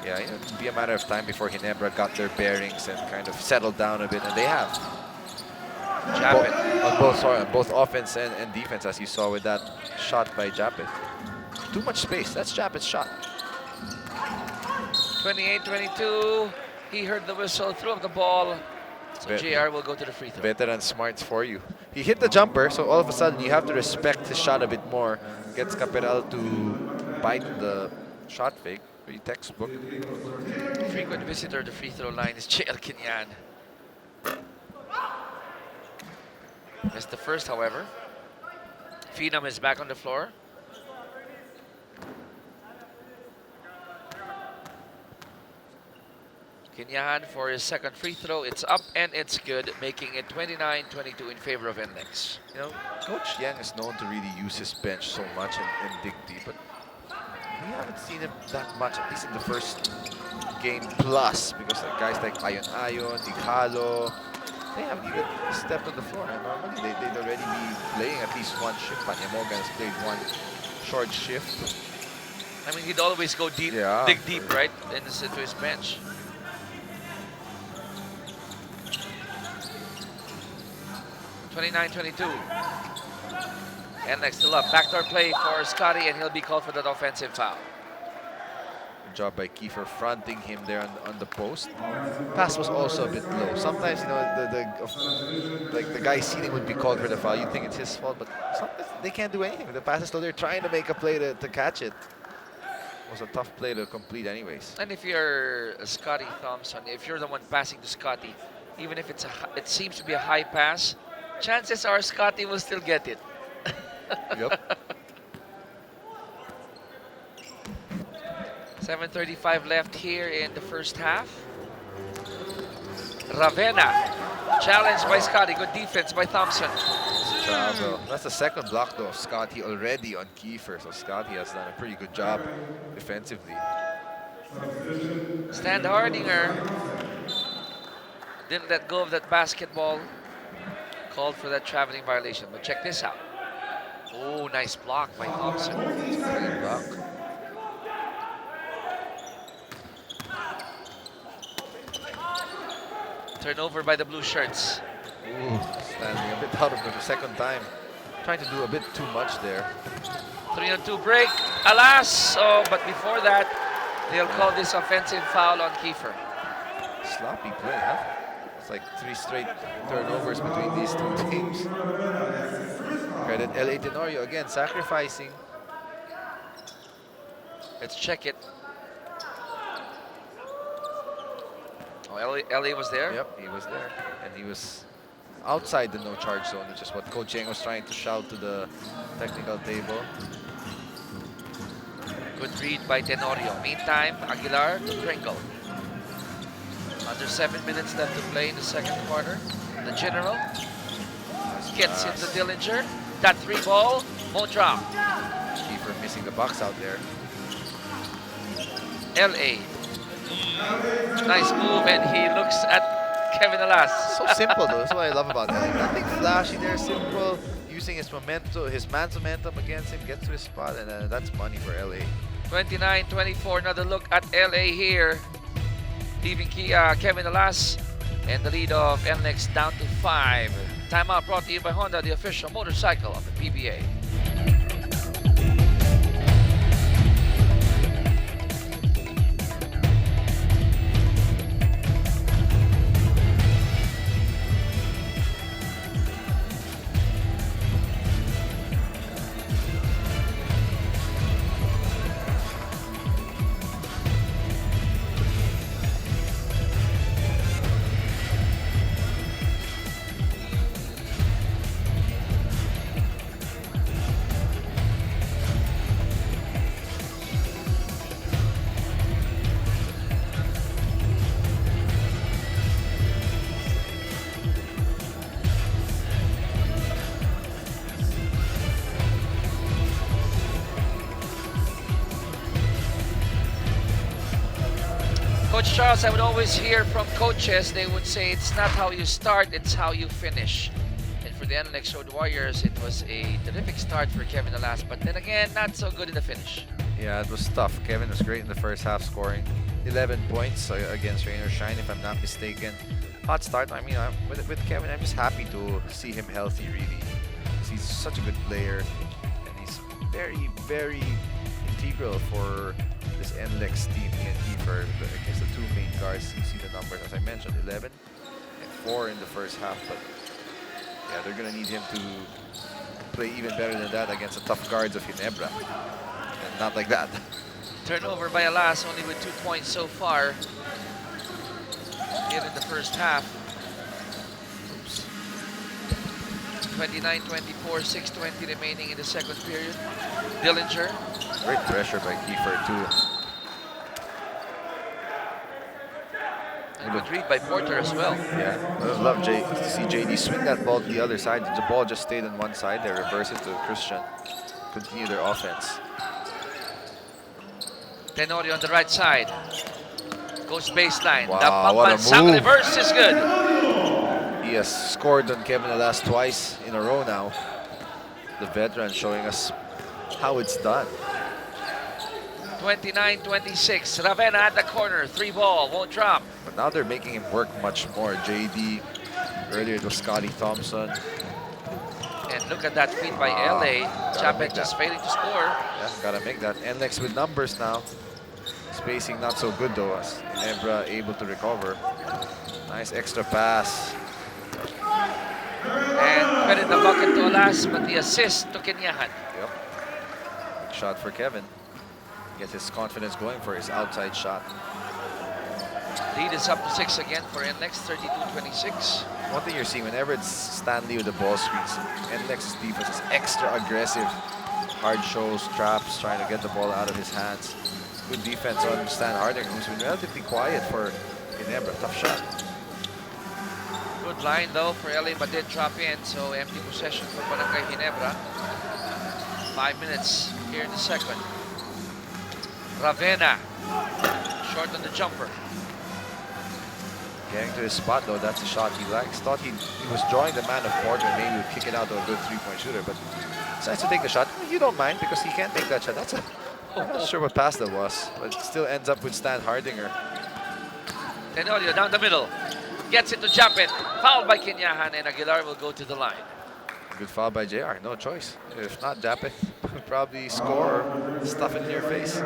Yeah, it'd be a matter of time before Ginebra got their bearings and kind of settled down a bit, and they have. Japet. On both offense and defense, as you saw with that shot by Japet. Too much space. That's Japet's shot. 28-22. He heard the whistle, threw up the ball. So JR will go to the free throw. Veteran smarts for you. He hit the jumper, so all of a sudden you have to respect his shot a bit more. Gets Caperal to bite the shot fake. Pretty textbook. Frequent visitor to free throw line is JL Kenyan. Missed the first, however. Phenom is back on the floor. Kenyan for his second free throw. It's up and it's good, making it 29-22 in favor of NLEX. You know, Coach Yang is known to really use his bench so much and dig deep, but we haven't seen him that much, at least in the first game plus, because guys like Ayon, Ighalo, they haven't even stepped on the floor. And normally they'd already be playing at least one shift. Panyamogan has played one short shift. I mean, he'd always go deep, dig deep, right, into his bench. (29-22). NLEX still up. Backdoor play for Scotty, and he'll be called for that offensive foul. Good job by Kiefer fronting him there on the post. Pass was also a bit low. Sometimes, you know, the guy seating would be called for the foul. You'd think it's his fault, but sometimes they can't do anything. The pass is low. They're trying to make a play to catch it. It was a tough play to complete anyways. And if you're Scotty Thompson, if you're the one passing to Scotty, even if it seems to be a high pass, chances are Scotty will still get it. Yep. 7:35 left here in the first half. Ravenna, challenged by Scotty. Good defense by Thompson. Travel. That's the second block though of Scotty already on Kiefer, so Scotty has done a pretty good job defensively. Stan Hardinger didn't let go of that basketball. Called for that traveling violation, but check this out. Oh, nice block by Thompson. Great block. Turnover by the blue shirts. Ooh, standing a bit out of the second time. Trying to do a bit too much there. 3-on-2 break. Alas! Oh, but before that, they'll call this offensive foul on Kiefer. Sloppy play, huh? It's like 3 straight turnovers between these two teams. Credit LA Tenorio again, sacrificing. Let's check it. Oh, LA was there? Yep, he was there. And he was outside the no charge zone, which is what Coach Yang was trying to shout to the technical table. Good read by Tenorio. Meantime, Aguilar to Pringle. Under 7 minutes left to play in the second quarter. The General gets into Dillinger. That 3 ball won't drop. Kiefer missing the box out there. LA. Nice move, and he looks at Kevin Alas. So simple though, that's what I love about LA. Nothing flashy there, simple. Using his momentum, his man's momentum against him, gets to his spot, and that's money for LA. 29-24, another look at LA here. Leaving Kevin Alas and the lead of NLEX down to 5. Timeout brought to you by Honda, the official motorcycle of the PBA. Coach Charles, I would always hear from coaches, they would say it's not how you start, it's how you finish. And for the NLEX Road Warriors, it was a terrific start for Kevin Alas, but then again, not so good in the finish. Yeah, it was tough. Kevin was great in the first half, scoring 11 points against Rain or Shine, if I'm not mistaken. Hot start. I mean, with Kevin, I'm just happy to see him healthy, really. Because he's such a good player, and he's very, very integral for this NLEX team. And Kiefer against the 2 main guards. You see the numbers, as I mentioned, 11 and 4 in the first half. But yeah, they're gonna need him to play even better than that against the tough guards of Ginebra. And not like that. Turnover by Alas, only with 2 points so far here in the first half. 29-24, 6:20 remaining in the second period. Dillinger. Great pressure by Kiefer too. And good read by Porter as well. Yeah, I would love to see JD swing that ball to the other side. The ball just stayed on one side. They reverse it to Christian. Continue their offense. Tenorio on the right side. Goes baseline. Wow, what a Pambansang move. reverse is good. He has scored on Kevin Alas twice in a row now. The veteran showing us how it's done. 29-26. Ravenna at the corner. 3 ball. Won't drop. But now they're making him work much more. JD. Earlier it was Scotty Thompson. And look at that feed by LA. Chapman just failing to score. Yeah, gotta make that. NLEX with numbers now. Spacing not so good though, as Ginebra able to recover. Nice extra pass. And credit the bucket to Alas, but the assist to Kenyahan. Yep. Good shot for Kevin. Gets his confidence going for his outside shot. Lead is up to 6 again for NLEX, 32-26. One thing you're seeing whenever it's Stanley with the ball screens, NLEX's defense is extra aggressive. Hard shows, traps, trying to get the ball out of his hands. Good defense on Stan Hardinger, who's been relatively quiet for Ginebra. Tough shot. Good line though for LA, but did drop in, so empty possession for Barangay Ginebra. 5 minutes here in the second. Ravenna, short on the jumper. Getting to his spot though, that's a shot he likes. Thought he was drawing the man of Porter, maybe would kick it out to a good three-point shooter, but decides to take the shot. You don't mind because he can't take that shot. That's a, I'm not sure what pass that was, but it still ends up with Stan Hardinger. Tenorio down the middle, gets it to Japet, fouled by Kinyahan, and Aguilar will go to the line. Good foul by JR, no choice. If not, Japeth would probably score or stuff it in your face.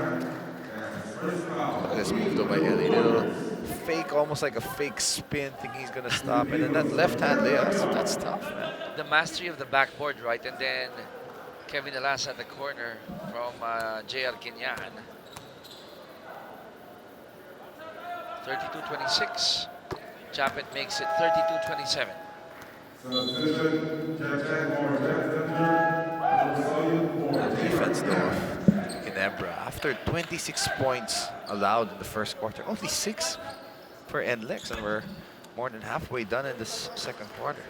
This move though by Ellie, little fake, almost like a fake spin, thinking he's gonna stop, and then that left-hand layup, that's tough, man. The mastery of the backboard, right? And then Kevin Alas at the corner from JR Kinyahan. 32-26. Japet makes it 32-27. Defense though, Ginebra. After 26 points allowed in the first quarter, only 6 for NLEX, and we're more than halfway done in this second quarter.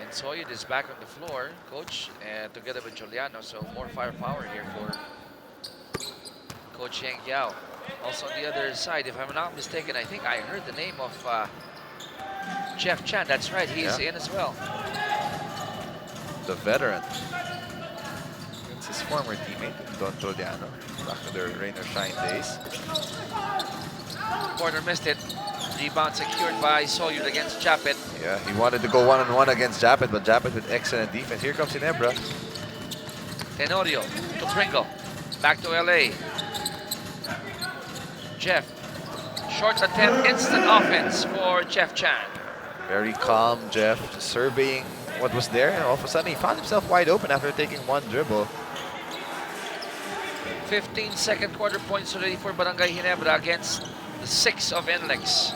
And Soyud is back on the floor, coach, and together with Juliano, so more firepower here for Coach Yang Yao. Also on the other side, if I'm not mistaken, I think I heard the name of Jeff Chan. That's right, he's in as well. The veteran. It's his former teammate, Don Juliano, back to their rain or shine days. Corner missed it. Rebound secured by Soyud against Japet. Yeah, he wanted to go one-on-one against Japet, but Japet with excellent defense. Here comes Ginebra. Tenorio to Pringle. Back to LA. Jeff. Short attempt, instant offense for Jeff Chan. Very calm, Jeff, just surveying what was there, and all of a sudden he found himself wide open after taking one dribble. 15 second quarter points already for Barangay Ginebra against the 6 of NLEX.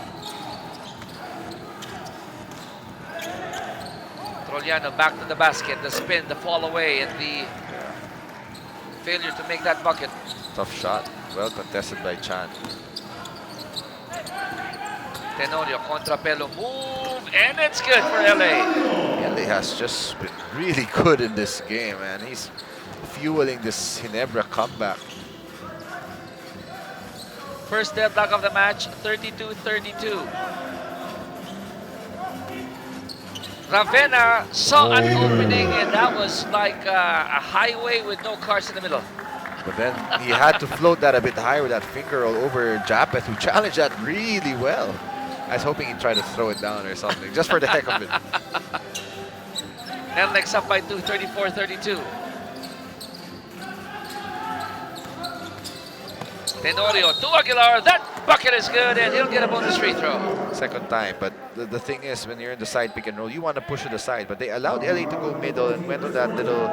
Troliano back to the basket, the spin, the fall away, and the failure to make that bucket. Tough shot, well contested by Chan. Tenorio, contrapelo move, and it's good for LA. LA has just been really good in this game, man. He's fueling this Ginebra comeback. First deadlock of the match, 32-32. Ravenna saw an opening, and that was like a highway with no cars in the middle. But then he had to float that a bit higher with that finger roll over Japeth, who challenged that really well. I was hoping he'd try to throw it down or something, just for the heck of it. NLEX up by 2, 34-32. Tenorio to Aguilar, that bucket is good, and he'll get a bonus free throw. Second time, but the thing is, when you're in the side pick and roll, you want to push it aside, but they allowed LA to go middle and went on that little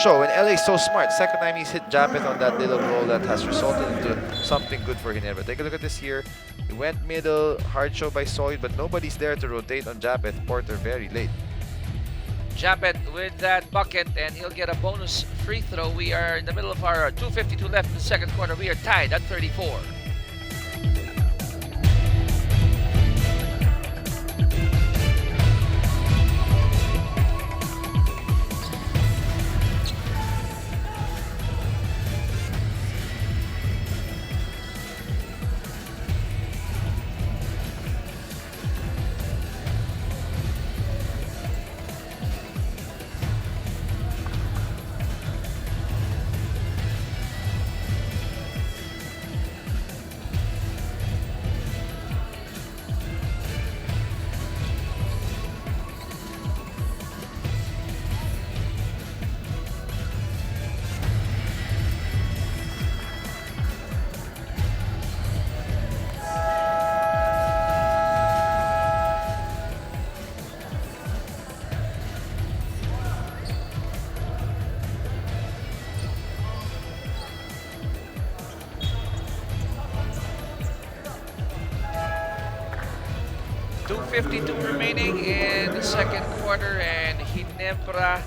show, and LA's so smart. Second time he's hit Japeth on that little roll that has resulted into something good for Ginebra. Take a look at this here. He went middle, hard show by Soyd, but nobody's there to rotate on Japeth. Porter very late. Japet with that bucket, and he'll get a bonus free throw. We are in the middle of our 2:52 left in the second quarter. We are tied at 34. .52 remaining in the second quarter, and Ginebra,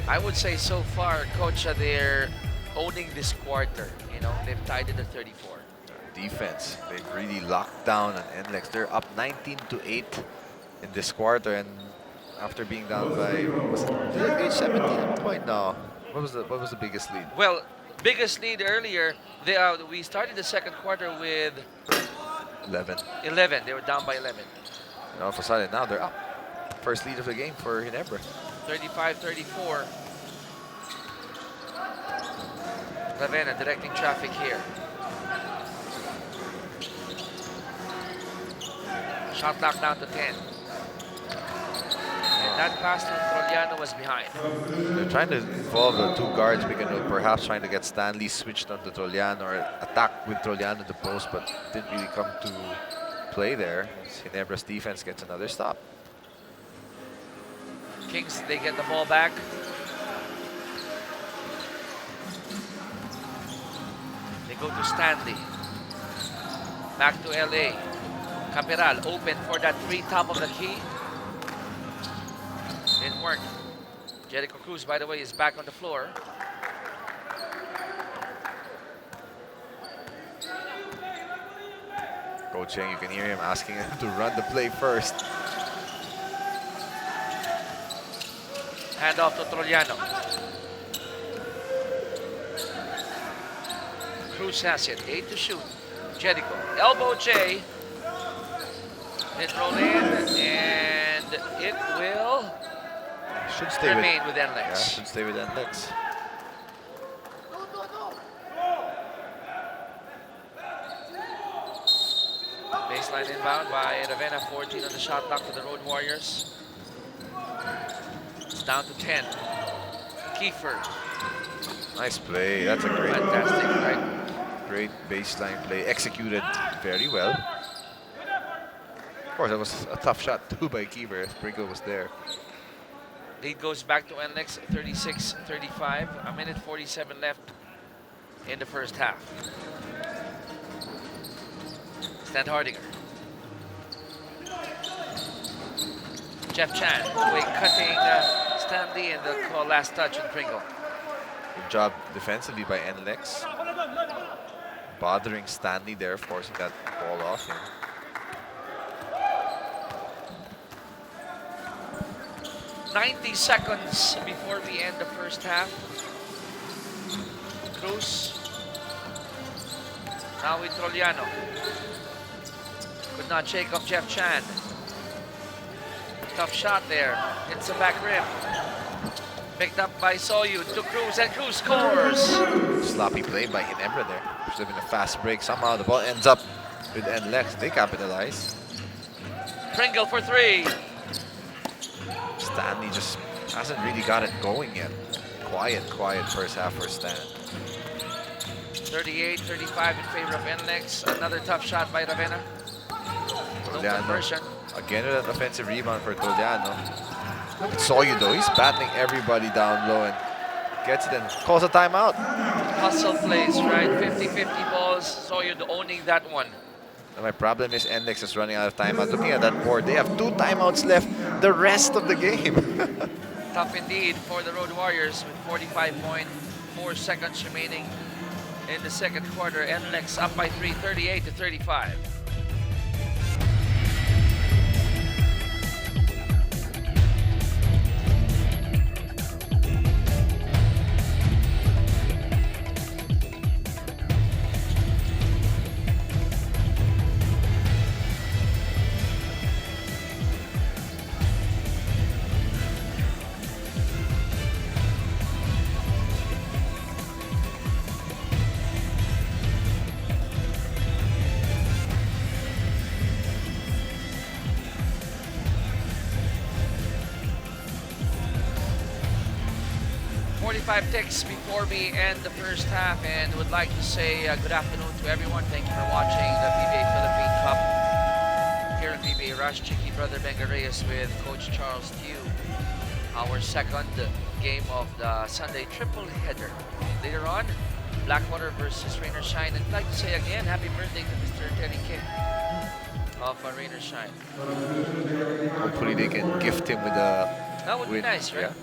I would say so far, Coach, they're owning this quarter. You know, they've tied it at 34. Defense, they've really locked down on NLEX. They're up 19-8 in this quarter, and after being down by, was it 17 at one point? No. What was the biggest lead? Well, biggest lead earlier, we started the second quarter with 11. 11. They were down by 11. And all of a sudden, now they're up. First lead of the game for Ginebra. 35-34. Ravenna directing traffic here. Shot clock down to 10. And that pass to Trollano was behind. They're trying to involve the two guards. We can perhaps trying to get Stanley switched onto Trollano or attack with Trollano at the post, but didn't really come to play there. Ginebra's defense gets another stop. Kings, they get the ball back. They go to Stanley. Back to LA. Caperal open for that three, top of the key. Didn't work. Jericho Cruz, by the way, is back on the floor. Coach Yang, you can hear him asking him to run the play first. Hand off to Trollano. Cruz has it. 8 to shoot. Jericho. Elbow J. It roll in, and it will Should stay remain with Yeah, NLEX. should stay with NLEX. Baseline inbound by Ravenna. 14 on the shot clock for the Road Warriors. It's down to 10. Kiefer. Nice play. That's a great, Fantastic, right? great baseline play. Executed very well. Of course, that was a tough shot too by Kiefer. Sprinkle was there. Lead goes back to NLEX, 36-35. A minute 47 left in the first half. Stan Hardinger. Jeff Chan, away cutting Stanley, and the call last touch on Pringle. Good job defensively by NLEX. Bothering Stanley there, forcing that ball off him. .90 seconds before we end the first half. Cruz. Now with Trollano. Could not shake off Jeff Chan. Tough shot there. Hits the back rim. Picked up by Soyu to Cruz, and Cruz scores. Sloppy play by Ginebra there. Should have been a fast break. Somehow the ball ends up with NLEX. They capitalize. Pringle for three. Stanley just hasn't really got it going yet. Quiet first half for Stan. 38-35 in favor of NLEX. Another tough shot by Ravenna. No conversion. Again with an offensive rebound for Trollano. Look at Soyu though. He's battling everybody down low and gets it and calls a timeout. Hustle plays, right? 50-50 balls. Soyu owning that one. And my problem is NLEX is running out of timeout. Looking at that board, they have 2 timeouts left the rest of the game. Tough indeed for the Road Warriors with 45.4 seconds remaining in the second quarter. NLEX up by 3, 38-35. Five ticks before we end the first half, and would like to say good afternoon to everyone. Thank you for watching the PBA Philippine Cup here in PBA Rush. Cheeky Brother Benga Reyes with Coach Charles Tew. Our second game of the Sunday triple header. Later on, Blackwater versus Rain or Shine. And I'd like to say again, happy birthday to Mr. Terry King of Rain or Shine. Hopefully they can gift him with a That would be win. nice, right? Yeah.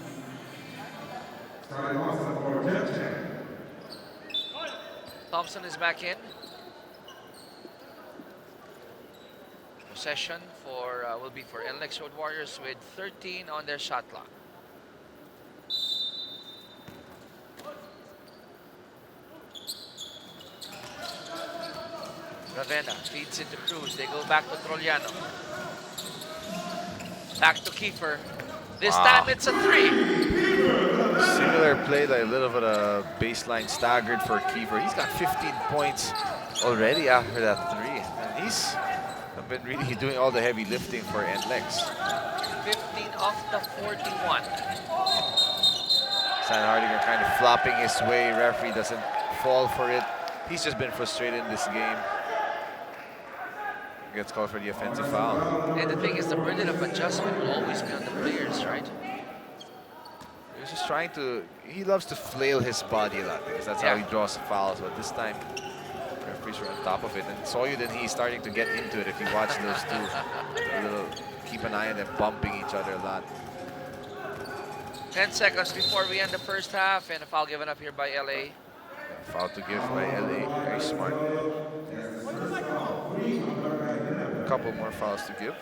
Thompson is back in. Possession for will be for NLEX Road Warriors with 13 on their shot clock. Ravenna feeds into Cruz. They go back to Trollano. Back to Kiefer. This time it's a 3. Similar play, like a little bit of baseline staggered for Kiefer. He's got 15 points already after that 3. And he's been really doing all the heavy lifting for NLEX. 15 off the 41. Stan Hardinger kind of flopping his way. Referee doesn't fall for it. He's just been frustrated in this game. Gets called for the offensive foul. And the thing is, the burden of adjustment will always be on the players, right? He's just trying to, he loves to flail his body a lot because that's how he draws fouls. But this time, referees were on top of it. And Soyud and he starting to get into it if you watch those two. A little, keep an eye on them bumping each other a lot. 10 seconds before we end the first half, and a foul given up here by LA. Foul to give by LA, very smart. A couple more fouls to give.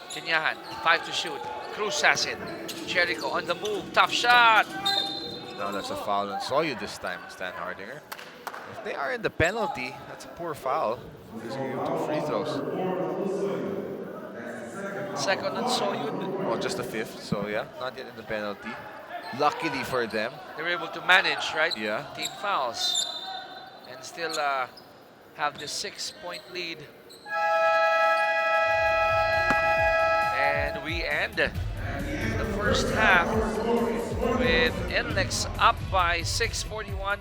Kinyahan, 5 to shoot. Cruz has it. Jericho on the move, tough shot. No, that's a foul on Soyud this time, Stan Hardinger. If they are in the penalty, that's a poor foul. He's going to give 2 free throws. Second on Soyud. Oh, just the 5th, so yeah, not yet in the penalty. Luckily for them. They were able to manage, right? Yeah. Team fouls. And still have the 6-point lead. And we end the first half with NLEX up by 6:41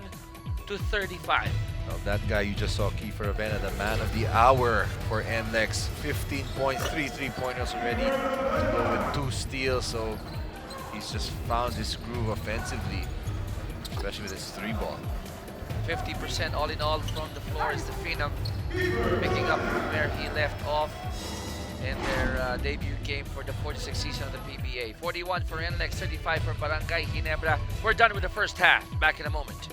to 35. Well, that guy you just saw, Kiefer Ravenna, the man of the hour for NLEX. 15 points, 3 3-pointers already to go with 2 steals. So he's just found his groove offensively, especially with his 3-ball. 50% all in all from the floor is the Phenom, picking up from where he left off in their debut game for the 46th season of the PBA. 41 for NLEX, 35 for Barangay Ginebra. We're done with the first half. Back in a moment.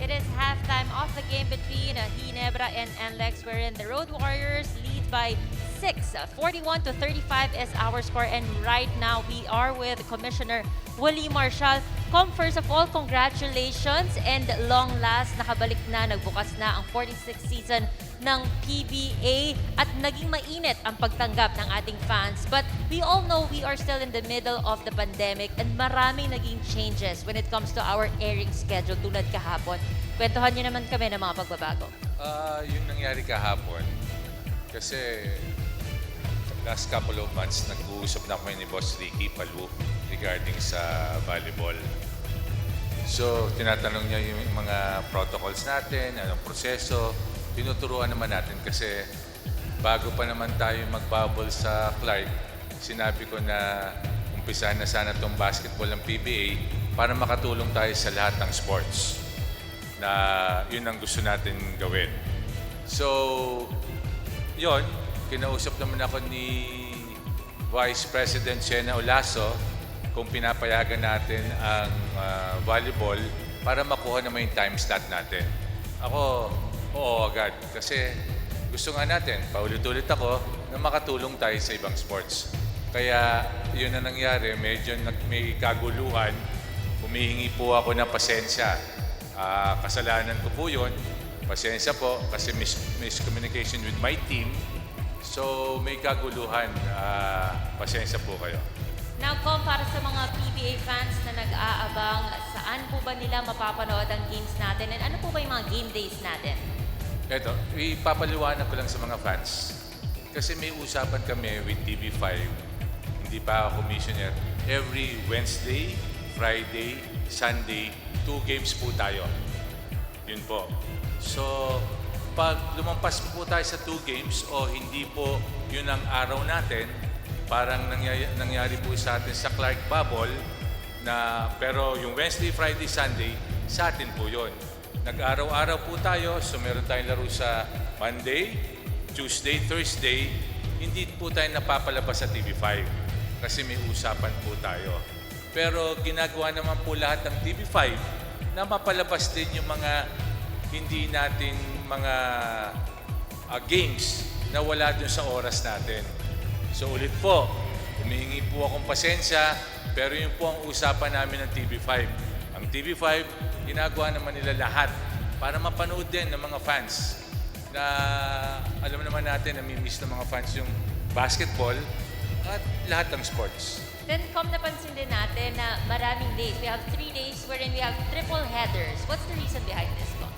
It is halftime of the game between Ginebra and NLEX, wherein the Road Warriors lead by 6. 41 to 35 is our score. And right now, we are with Commissioner Wally Marshall. First of all, congratulations, and long last, nakabalik na, nagbukas na ang 46th season ng PBA at naging mainit ang pagtanggap ng ating fans. But we all know we are still in the middle of the pandemic and maraming naging changes when it comes to our airing schedule tulad kahapon. Kwentuhan niyo naman kami ng mga pagbabago. Yung nangyari kahapon, kasi last couple of months, nag-uusap na kami ni Boss Ricky Palu regarding sa volleyball. So, tinatanong niya yung mga protocols natin, anong proseso. Tinuturuan naman natin kasi bago pa naman tayo mag-bubble sa Clark, sinabi ko na umpisa na sana itong basketball ng PBA para makatulong tayo sa lahat ng sports na yun ang gusto natin gawin. So, yun, kinausap naman ako ni Vice President Shena Olaso kung pinapayagan natin ang volleyball para makuha naman yung time slot natin. Ako, oo agad. Kasi gusto nga natin, paulit-ulit ako, na makatulong tayo sa ibang sports. Kaya yun na nangyari, medyo may kaguluhan. Humihingi po ako ng pasensya. Kasalanan ko po yun. Pasensya po kasi miscommunication with my team. So may kaguluhan. Pasensya po kayo. Now, para sa mga PBA fans na nag-aabang, saan po ba nila mapapanood ang games natin? And ano po ba yung mga game days natin? Ito, ipapaliwanag ko lang sa mga fans. Kasi may usapan kami with TV5, hindi pa ako commissioner. Every Wednesday, Friday, Sunday, 2 games po tayo. Yun po. So, pag lumampas po tayo sa 2 games o hindi po yun ang araw natin, parang nangyari po sa atin sa Clark Bubble na pero yung Wednesday, Friday, Sunday sa atin po yon. Nag-araw-araw po tayo, so meron tayong laro sa Monday, Tuesday, Thursday, hindi po tayo napapalabas sa TV5 kasi may usapan po tayo. Pero ginagawa naman po lahat ng TV5 na mapalabas din yung mga hindi natin mga games na wala dun sa oras natin. So ulit po, humihingi po akong pasensya, pero yun po ang usapan namin ng TV5. Ang TV5, ginagawa naman nila lahat para mapanood din ng mga fans na alam naman natin, namimiss ng mga fans yung basketball at lahat ng sports. Then, napansin din natin na maraming days. We have 3 days wherein we have triple headers. What's the reason behind this po?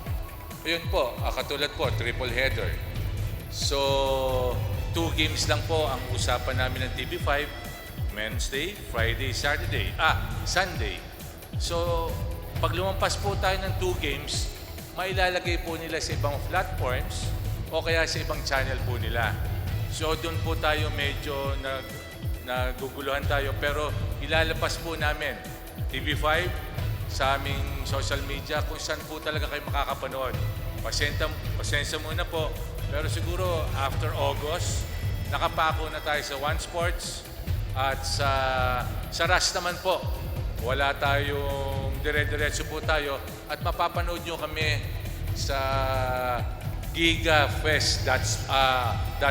Ayun po, katulad po, triple header. So, 2 games lang po ang usapan namin ng TV5. Wednesday, Friday, Saturday, Sunday. So, pag lumampas po tayo ng 2 games, mailalagay po nila sa ibang platforms o kaya sa ibang channel po nila. So, doon po tayo medyo naguguluhan tayo, pero ilalabas po namin TV5 sa aming social media kung saan po talaga kayo makakapanood. Pasensya muna po, pero siguro after August, nakapako na tayo sa One Sports at sa Rush naman po. Wala tayong dire-diretso po tayo at mapapanood nyo kami sa Giga Fest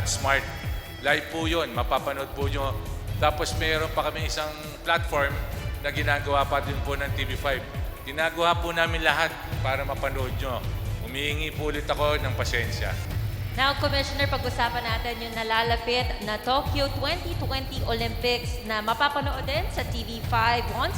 .smart. Live po yun, mapapanood po nyo. Tapos mayroon pa kami isang platform na ginagawa pa din po ng TV5. Ginagawa po namin lahat para mapanood nyo. Humihingi po ulit ako ng pasensya. Now, Commissioner, pag-usapan natin yung nalalapit na Tokyo 2020 Olympics na mapapanood din sa TV5, One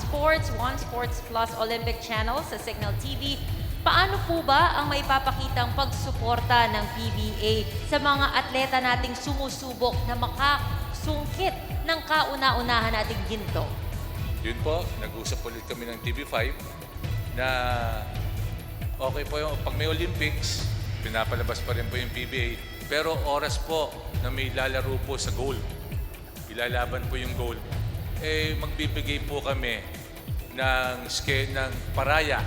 Sports Plus Olympic Channel sa Signal TV. Paano po ba ang maipapakitang pagsuporta ng PBA sa mga atleta nating sumusubok na makasungkit ng kauna-unahan nating ginto? Yun po, nag-usap ulit kami ng TV5 na okay po yung pag may Olympics, pinapalabas pa rin po yung PBA, pero oras po na may lalaro po sa gold. Ilalaban po yung gold. Magbibigay po kami ng paraya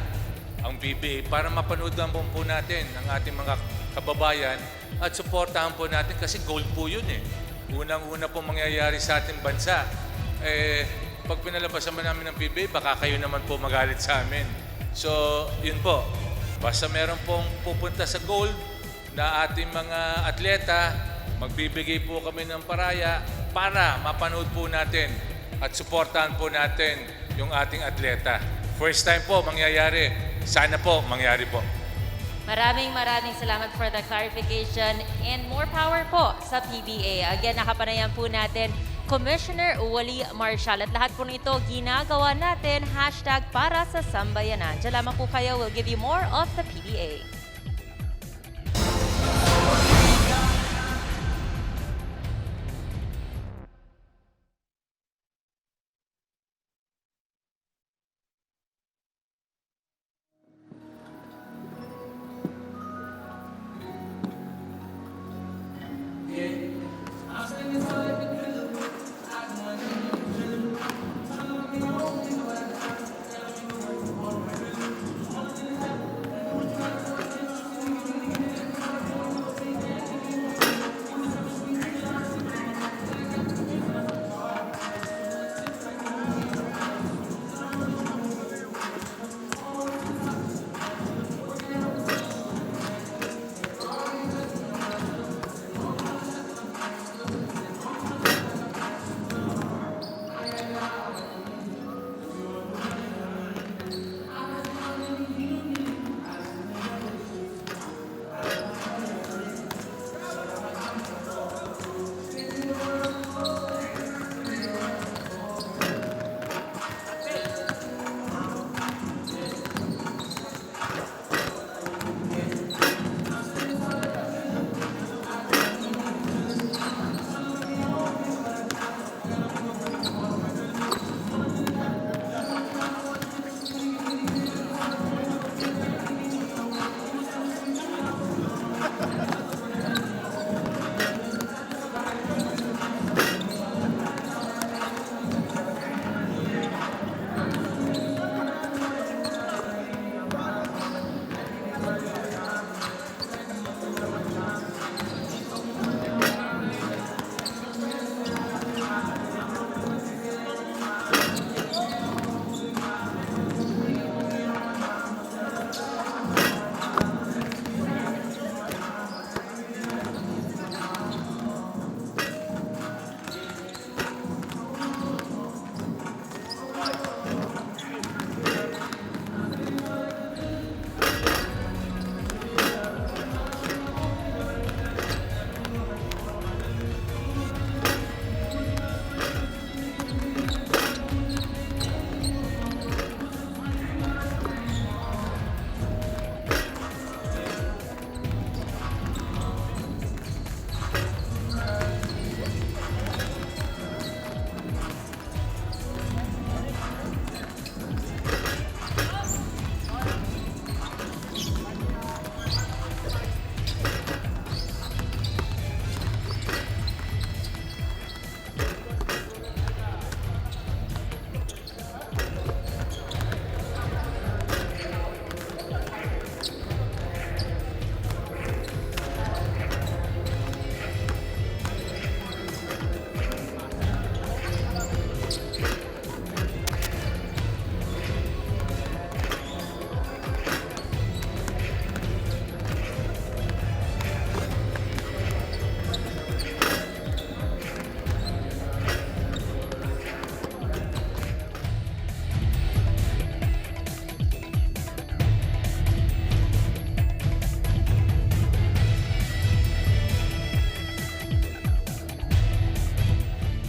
ang PBA para mapanood lang po natin ang ating mga kababayan at suportahan po natin kasi gold po yun eh. Unang-una po mangyayari sa ating bansa. Pag pinalabas naman namin ng PBA, baka kayo naman po magalit sa amin. So, yun po. Basta meron pong pupunta sa gold na ating mga atleta, magbibigay po kami ng paraya para mapanood po natin at suportahan po natin yung ating atleta. First time po mangyayari. Sana po mangyari po. Maraming salamat for the clarification and more power po sa PBA. Again, nakapanayan po natin Commissioner Wally Marshall. At lahat po nito ginagawa natin #para sa sambayanan. Diyan lamang po kayo. We'll give you more of the PBA.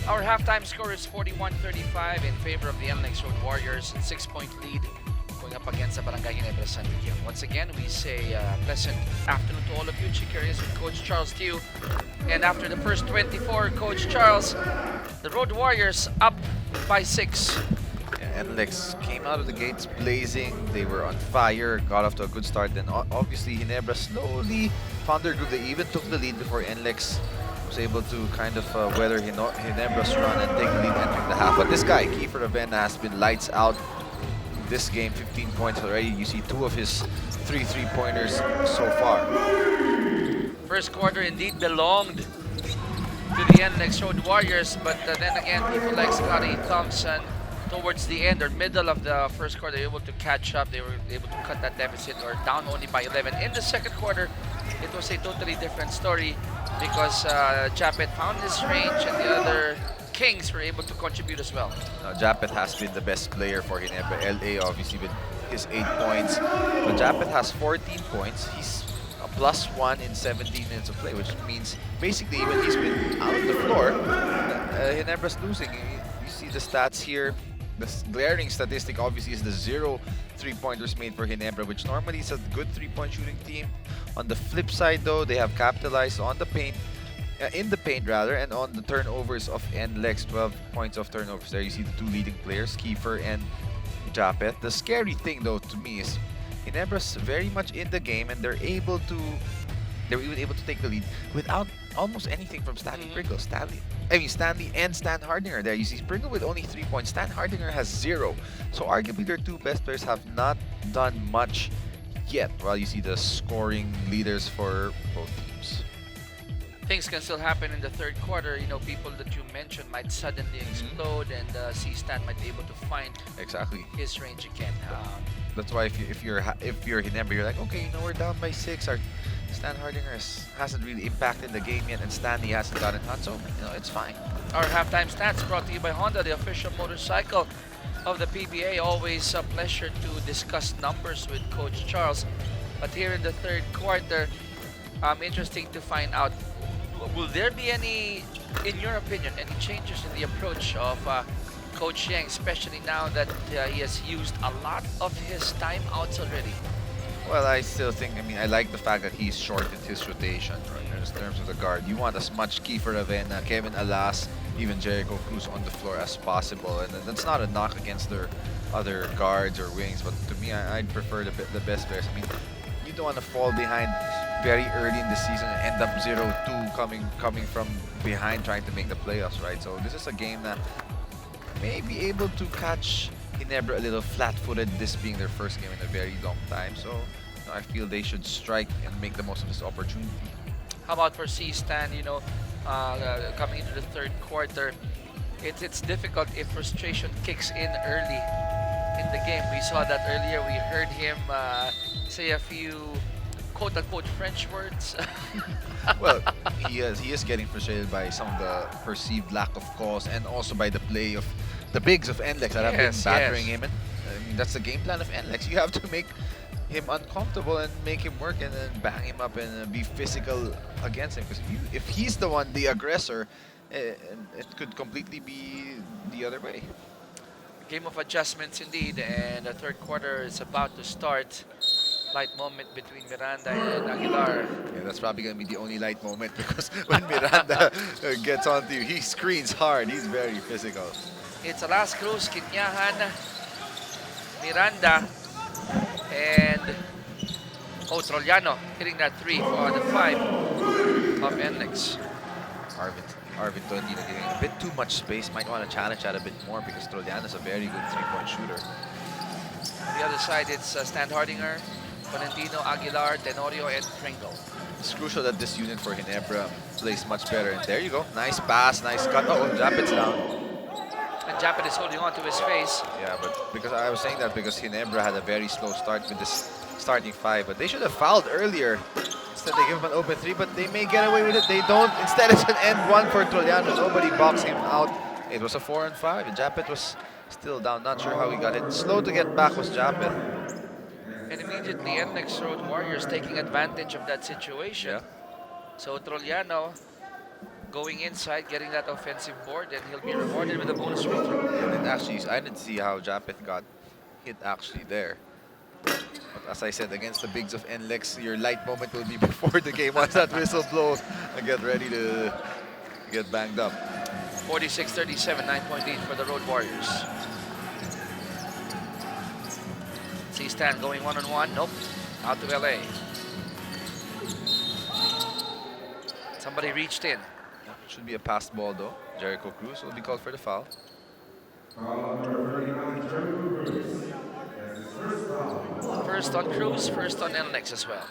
Our halftime score is 41-35 in favor of the NLEX Road Warriors. 6-point lead going up against the Barangay Ginebra San Miguel. Once again, we say pleasant afternoon to all of you. Chicarias with Coach Charles Tew. And after the first 24, Coach Charles, the Road Warriors up by 6. NLEX came out of the gates blazing. They were on fire, got off to a good start. Then obviously Ginebra slowly found their groove. They even took the lead before NLEX was able to kind of weather Ginebra's run and take the lead entering the half. But this guy, Kiefer Ravenna, has been lights out this game. 15 points already. You see 2 of his 3 3-pointers so far. First quarter indeed belonged to the NLEX Road Warriors, but then again, people like Scotty Thompson, towards the end or middle of the first quarter, they were able to catch up. They were able to cut that deficit, or down only by 11. In the second quarter, it was a totally different story because Japet found his range and the other Kings were able to contribute as well. Japet has been the best player for Ginebra. LA obviously with his 8 points. But Japet has 14 points. He's a +1 in 17 minutes of play, which means basically when he's been out of the floor, Ginebra's losing. You see the stats here. The glaring statistic obviously is the 0 3-pointers made for Ginebra, which normally is a good 3-point shooting team. On the flip side though, they have capitalized on the paint, in the paint rather, and on the turnovers of NLEX. 12 points of turnovers there. You see the 2 leading players, Kiefer and Japet. The scary thing though to me is Ginebra's very much in the game, and they were even able to take the lead without almost anything from Stanley Pringle. Stanley and Stan Hardinger there. You see Pringle with only 3 points. Stan Hardinger has 0. So arguably their 2 best players have not done much yet. While you see the scoring leaders for both teams. Things can still happen in the third quarter. You know, people that you mentioned might suddenly explode, and C-Stan might be able to find Exactly. his range again. That's why if you're Ginebra, you're like, okay, you know, we're down by 6. Our Stan Hardinger hasn't really impacted the game yet, and Stanley hasn't gotten hot, so you know it's fine. Our halftime stats brought to you by Honda, the official motorcycle of the PBA. Always a pleasure to discuss numbers with Coach Charles. But here in the third quarter, interesting to find out, will there be any, in your opinion, any changes in the approach of Coach Yang, especially now that he has used a lot of his timeouts already? Well, I still think, I like the fact that he's shortened his rotation, right, in terms of the guard. You want as much Kiefer Ravenna, Kevin Alas, even Jericho Cruz on the floor as possible. And that's not a knock against their other guards or wings, but to me, I'd prefer the best players. You don't want to fall behind very early in the season and end up 0-2 coming from behind trying to make the playoffs, right? So this is a game that may be able to catch Ginebra a little flat-footed, this being their first game in a very long time. So I feel they should strike and make the most of this opportunity. How about for C-Stan, coming into the third quarter? It's difficult if frustration kicks in early in the game. We saw that earlier. We heard him say a few quote-unquote French words. Well, he is getting frustrated by some of the perceived lack of calls, and also by the play of the bigs of NLEX that have been battering him. And that's the game plan of NLEX. You have to make him uncomfortable and make him work, and then bang him up and be physical against him. Because if he's the one, the aggressor, it could completely be the other way. Game of adjustments indeed, and the third quarter is about to start. Light moment between Miranda and Aguilar. Yeah, that's probably going to be the only light moment, because when Miranda gets onto you, he screens hard. He's very physical. It's Alas Cruz, Kinyahan, Miranda, and Trollano hitting that 3 for the 5 of NLEX. Arvin Tolentino giving a bit too much space. Might want to challenge that a bit more, because Trollano is a very good 3-point shooter. On the other side, it's Stan Hardinger, Valentino, Aguilar, Tenorio, and Pringle. It's crucial that this unit for Ginebra plays much better. And there you go. Nice pass, nice cut. Oh, Japet's down. And Japet is holding on to his face. Yeah, but because I was saying that because Ginebra had a very slow start with this starting 5. But they should have fouled earlier. Instead, they give him an open 3, but they may get away with it. They don't. Instead, it's an end 1 for Trollano. Nobody boxed him out. It was a 4 and 5. Japet was still down. Not sure how he got it. Slow to get back was Japet. And immediately, NLEX Road Warriors taking advantage of that situation. Yeah. So Trollano going inside, getting that offensive board, and he'll be rewarded with a bonus free throw. And actually, I didn't see how Japeth got hit actually there. But as I said, against the bigs of NLEX, your light moment will be before the game. Once that whistle blows, and get ready to get banged up. 46-37, 9-point lead for the Road Warriors. C-Stan going one-on-one. Nope. Out to LA. Somebody reached in. Should be a passed ball though. Jericho Cruz will be called for the foul. First on Cruz, first on NLEX as well.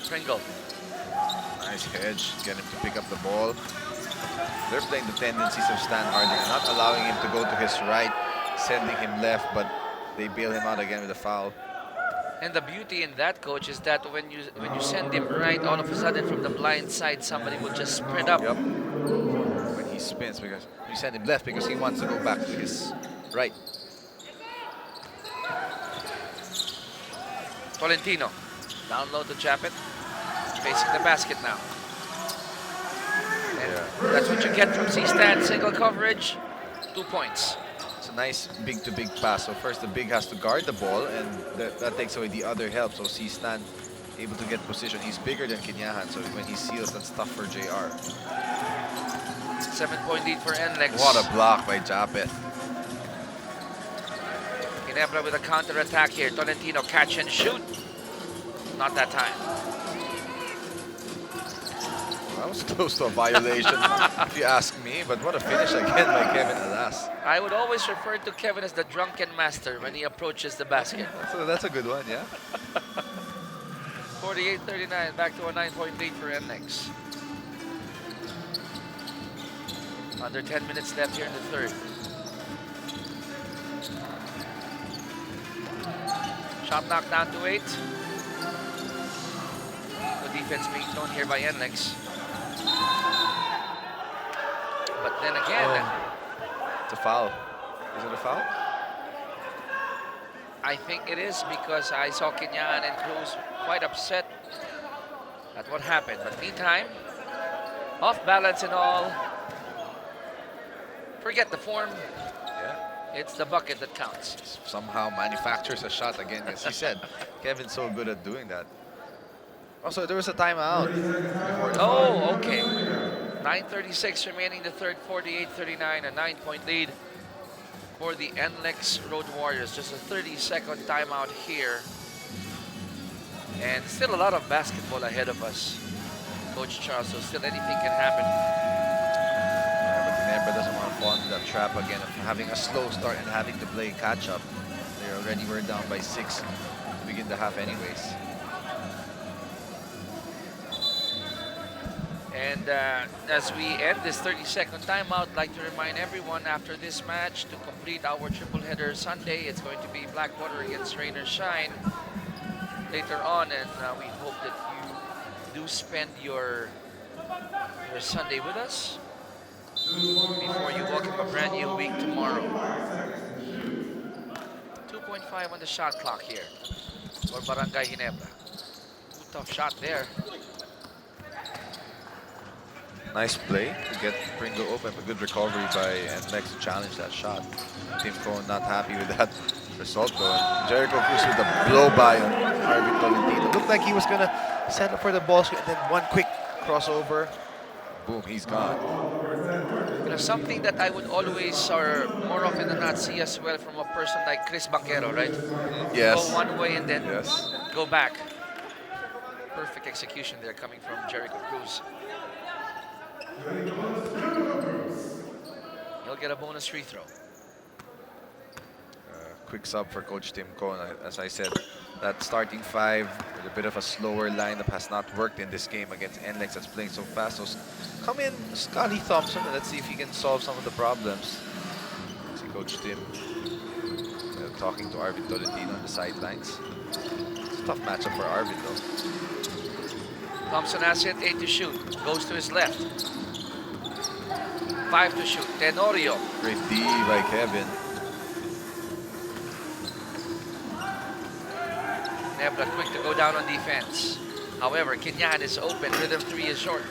Pringle. Nice hedge, get him to pick up the ball. They're playing the tendencies of Stan Harden, not allowing him to go to his right, sending him left, but they bail him out again with a foul. And the beauty in that, coach, is that when you send him right, all of a sudden from the blind side, somebody will just spread up. Yep. When he spins, because you send him left because he wants to go back to his right. Tolentino. Down low to Japeth. Facing the basket now. And that's what you get from C-Stan. Single coverage, 2 points. It's a nice big-to-big pass. So first the big has to guard the ball, and that takes away the other help. So C-Stan able to get position. He's bigger than Kinyahan, so when he seals, that's tough for JR. 7-point lead for NLEX. What a block by Japeth. Ginebra with a counter-attack here. Tolentino catch and shoot. Not that time. That was close to a violation, if you ask me. But what a finish again by Kevin Alas. I would always refer to Kevin as the drunken master when he approaches the basket. That's a good one, yeah. 48-39, back to a 9-point lead for NLEX. Under 10 minutes left here in the third. Shot knocked down to 8. The defense being thrown here by NLEX. But then again, It's a foul. Is it a foul? I think it is, because I saw Kinyahan and Cruz quite upset at what happened. But meantime, off balance and all, forget the form. Yeah. It's the bucket that counts. Somehow manufactures a shot again. As he said, Kevin's so good at doing that. Also, there was a timeout. Oh, okay. 9:36 remaining the third, 48-39, a 9-point lead for the NLEX Road Warriors. Just a 30-second timeout here. And still a lot of basketball ahead of us, Coach Charles, so still anything can happen. Yeah, but Ginebra doesn't want to fall into that trap again of having a slow start and having to play catch-up. They already were down by 6 to begin the half anyways. And as we end this 30-second timeout, I'd like to remind everyone after this match to complete our triple header Sunday. It's going to be Blackwater against Rain or Shine later on, and we hope that you do spend your Sunday with us before you welcome a brand new week tomorrow. 2.5 on the shot clock here for Barangay Ginebra. Tough shot there. Nice play to get Pringle open. A good recovery by NLEX to challenge that shot. Team Cohen not happy with that result though. And Jericho Cruz with a blow-by on Arvin Tolentino. Looked like he was going to set up for the ball screen, and then one quick crossover. Boom, he's gone. You know, something that I would always, or more often than not, see as well from a person like Chris Banquero, right? Yes. Go one way and then Yes. go back. Perfect execution there coming from Jericho Cruz. He'll get a bonus free throw. Quick sub for Coach Tim Cohen. As I said, that starting 5 with a bit of a slower lineup has not worked in this game against NLEX that's playing so fast. So come in, Scotty Thompson, and let's see if he can solve some of the problems. See Coach Tim talking to Arvin Tolentino on the sidelines. It's a tough matchup for Arvin though. Thompson has it, 8 to shoot. Goes to his left. 5 to shoot. Tenorio. Great D by Kevin. Ginebra quick to go down on defense. However, Kinyan is open. Rhythm 3 is short.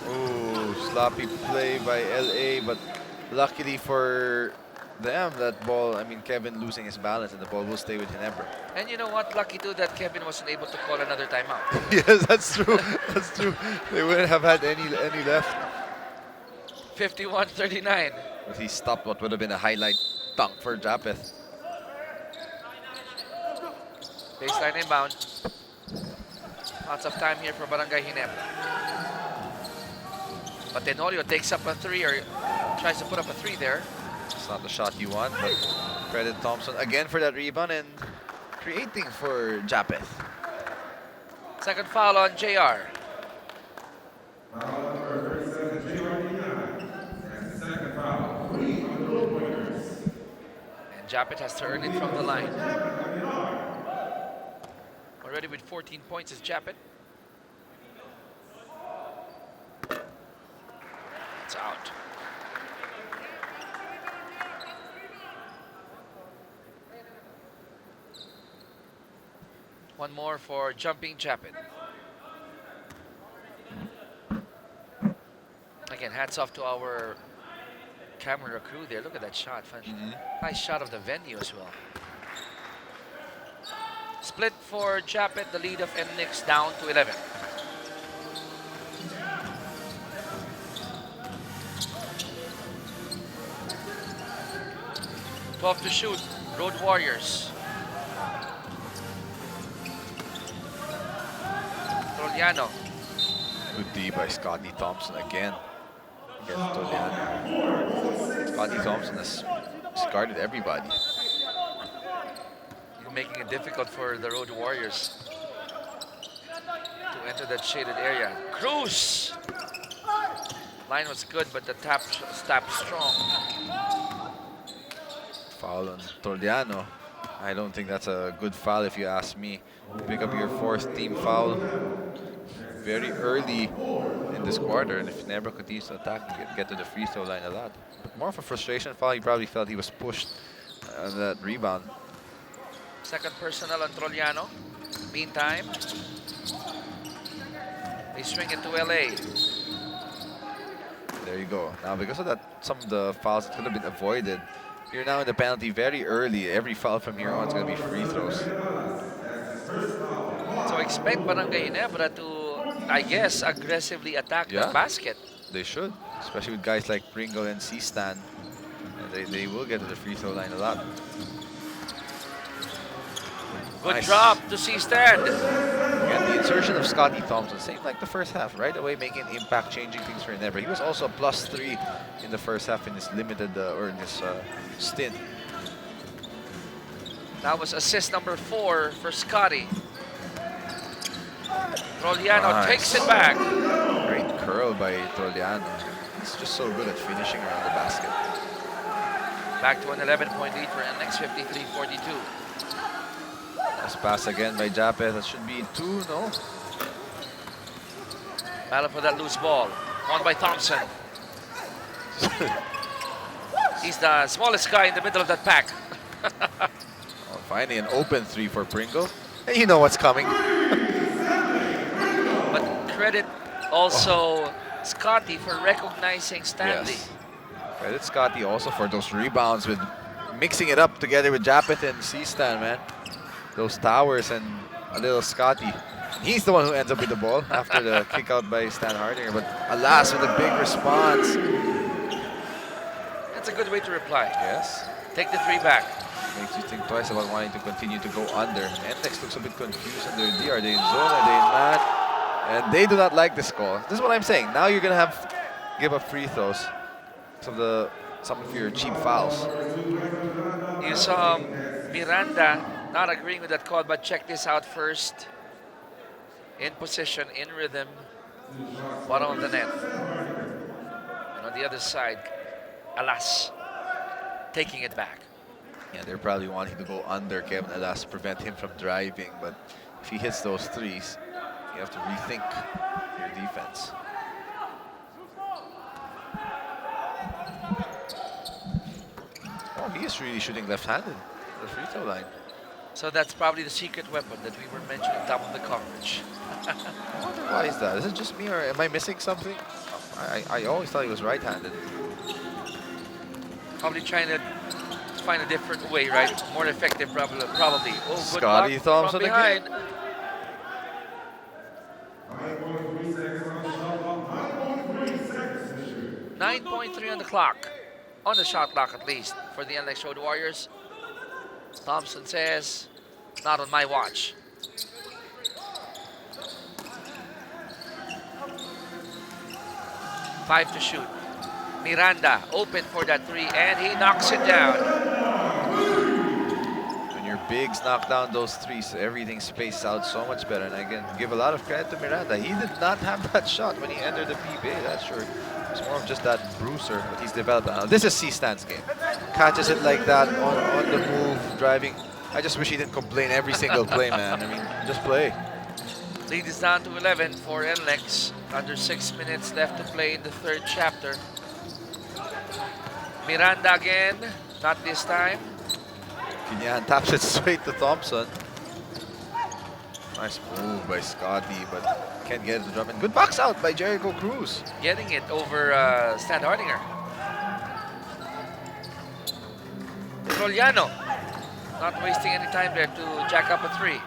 Ooh, sloppy play by LA, but luckily for them, that ball, I mean, Kevin losing his balance and the ball will stay with Ginebra. And you know what? Lucky too that Kevin wasn't able to call another timeout. Yes, that's true. That's true. They wouldn't have had any left. 51-39. But he stopped what would have been a highlight dunk for Japeth. Baseline inbound. Lots of time here for Barangay Ginebra. But Tenorio takes up a 3 or tries to put up a 3 there. It's not the shot you want, but credit Thompson again for that rebound and creating for Japeth. Second foul on JR. Foul number 37, J.R. That's the second foul. 3 on the Road Warriors. And Japeth has to earn it from the line. Already with 14 points is Japeth. It's out. One more for jumping Japeth. Again, hats off to our camera crew there. Look at that shot. Nice shot of the venue as well. Split for Japeth, the lead of NLEX down to 11. Off to shoot, Road Warriors. Troliano. Good D by Scotty Thompson again. Against Toliano. Scotty Thompson has guarded everybody. Making it difficult for the Road Warriors to enter that shaded area. Cruz! Line was good, but the tap strong. Foul on Toliano. I don't think that's a good foul if you ask me. You pick up your 4th team foul very early in this quarter, and if Ginebra continues to attack, you get to the free throw line a lot. But more of a frustration foul. He probably felt he was pushed on that rebound. Second personal on Troliano. Meantime, they swing it to LA. There you go. Now, because of that, some of the fouls that could have been avoided, you're now in the penalty very early. Every foul from here on is going to be free throws. So expect Barangay Ginebra to, I guess, aggressively attack the basket. They should, especially with guys like Pringle and C-Stan. They will get to the free throw line a lot. Good drop to C-Stand. Again, the insertion of Scotty Thompson, same like the first half, right away making an impact, changing things for Ginebra. He was also a +3 in the first half in this limited, or in this stint. That was assist number 4 for Scotty. Troliano takes it back. Great curl by Troliano. He's just so good at finishing around the basket. Back to an 11-point lead for NLEX, 53-42. Nice pass again by Japeth. That should be 2, no? Battle for that loose ball. Won by Thompson. He's the smallest guy in the middle of that pack. Oh, finally an open 3 for Pringle. And you know what's coming. But credit also Scotty for recognizing Stanley. Yes. Credit Scotty also for those rebounds with mixing it up together with Japeth and C-Stan, man. Those towers and a little Scotty. He's the one who ends up with the ball after the kick out by Stan Hardinger. But alas, with a big response. That's a good way to reply. Yes. Take the 3 back. Makes you think twice about wanting to continue to go under. NLEX looks a bit confused in their D. Are they in zone? Are they not? And they do not like this call. This is what I'm saying. Now you're going to have give up free throws. Some of your cheap fouls. You saw Miranda not agreeing with that call, but check this out first. In position, in rhythm, bottom of the net. And on the other side, Alas, taking it back. Yeah, they're probably wanting to go under Kevin Alas, prevent him from driving. But if he hits those threes, you have to rethink your defense. Oh, he is really shooting left-handed at the free throw line. So that's probably the secret weapon that we were mentioning top of the coverage. I wonder why is that? Is it just me or am I missing something? I always thought he was right-handed. Probably trying to find a different way, right? More effective, probably. Oh, good Scotty block Thompson from behind. again. 9.3 on the clock. On the shot clock, at least, for the NLEX Road Warriors. Thompson says, not on my watch. Five to shoot. Miranda open for that three, and he knocks it down. When your bigs knock down those threes, everything spaced out so much better. And I can give a lot of credit to Miranda. He did not have that shot when he entered the PBA, that's sure. It's more of just that bruiser, what he's developed now. This is C-Stan's game. Catches it like that on the move, driving. I just wish he didn't complain every single play, man. I mean, just play. Lead is down to 11 for NLEX. Under 6 minutes left to play in the third chapter. Miranda again, not this time. Kinyan taps it straight to Thompson. Nice move by Scotty, but can't get it to drop in. Good box out by Jericho Cruz. Getting it over Stan Hardinger. Roliano, not wasting any time there to jack up a three.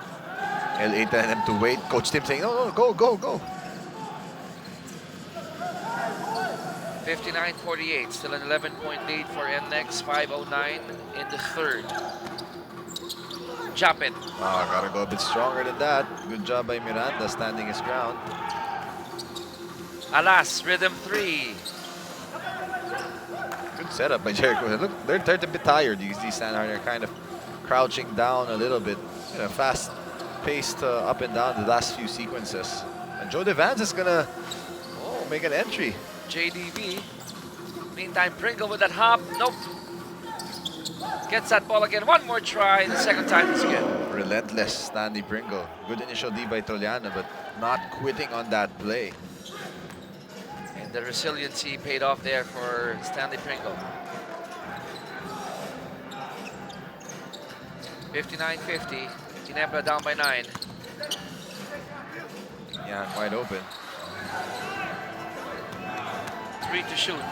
LA telling him to wait. Coach Tim saying, no, go, go, go. 59-48, still an 11-point lead for NLEX, 5:09 in the third. Japin. Oh, gotta go a bit stronger than that. Good job by Miranda standing his ground. Alas, rhythm three. Good setup by Jericho. Look, they're a bit tired. These Stan Hardinger kind of crouching down a little bit. You know, fast-paced up and down the last few sequences. And Joe DeVance is gonna make an entry. JDV. Meantime, Pringle with that hop. Nope. Gets that ball again. One more try. The second time is good. Relentless Stanley Pringle. Good initial D by Toliana, but not quitting on that play. And the resiliency paid off there for Stanley Pringle. 59-50. Ginebra down by 9. Yeah, wide open. 3 to shoot.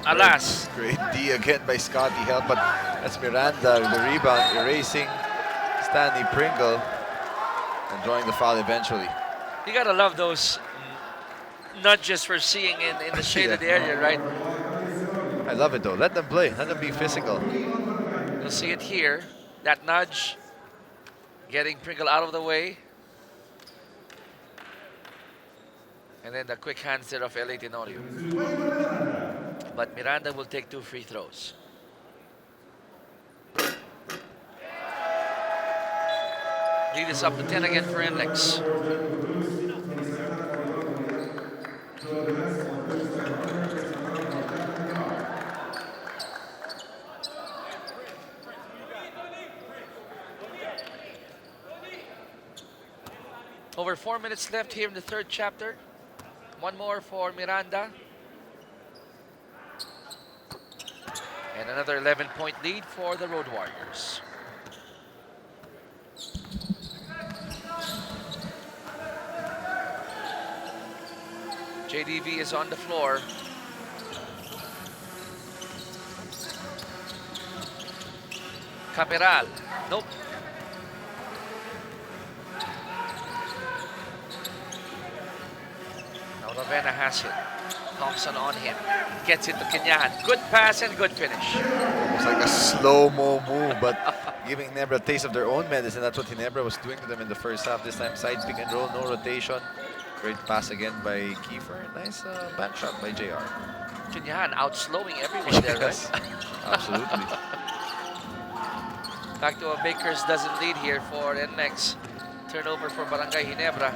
Alas. Great D again by Scotty Help, but that's Miranda with the rebound, erasing Stanley Pringle and drawing the foul eventually. You gotta love those nudges we're seeing in the shaded area, right? I love it though. Let them play. Let them be physical. You'll see it here. That nudge, getting Pringle out of the way. And then the quick hands there of LA Tenorio. But Miranda will take 2 free throws. Lead is up to 10 again for NLEX. Over 4 minutes left here in the third chapter. One more for Miranda. And another 11-point lead for the Road Warriors. JDV is on the floor. Caperal. Nope. Now Ravenna has it. Thompson on him. Gets it to Kenyan. Good pass and good finish. Almost like a slow-mo move, but giving Ginebra a taste of their own medicine. That's what Ginebra was doing to them in the first half. This time, side pick and roll, no rotation. Great pass again by Kiefer. Nice back shot by JR. Kenyan outslowing everyone there, Yes, right? absolutely. Back to a Bakers doesn't lead here for NLEX. Turnover for Barangay Ginebra.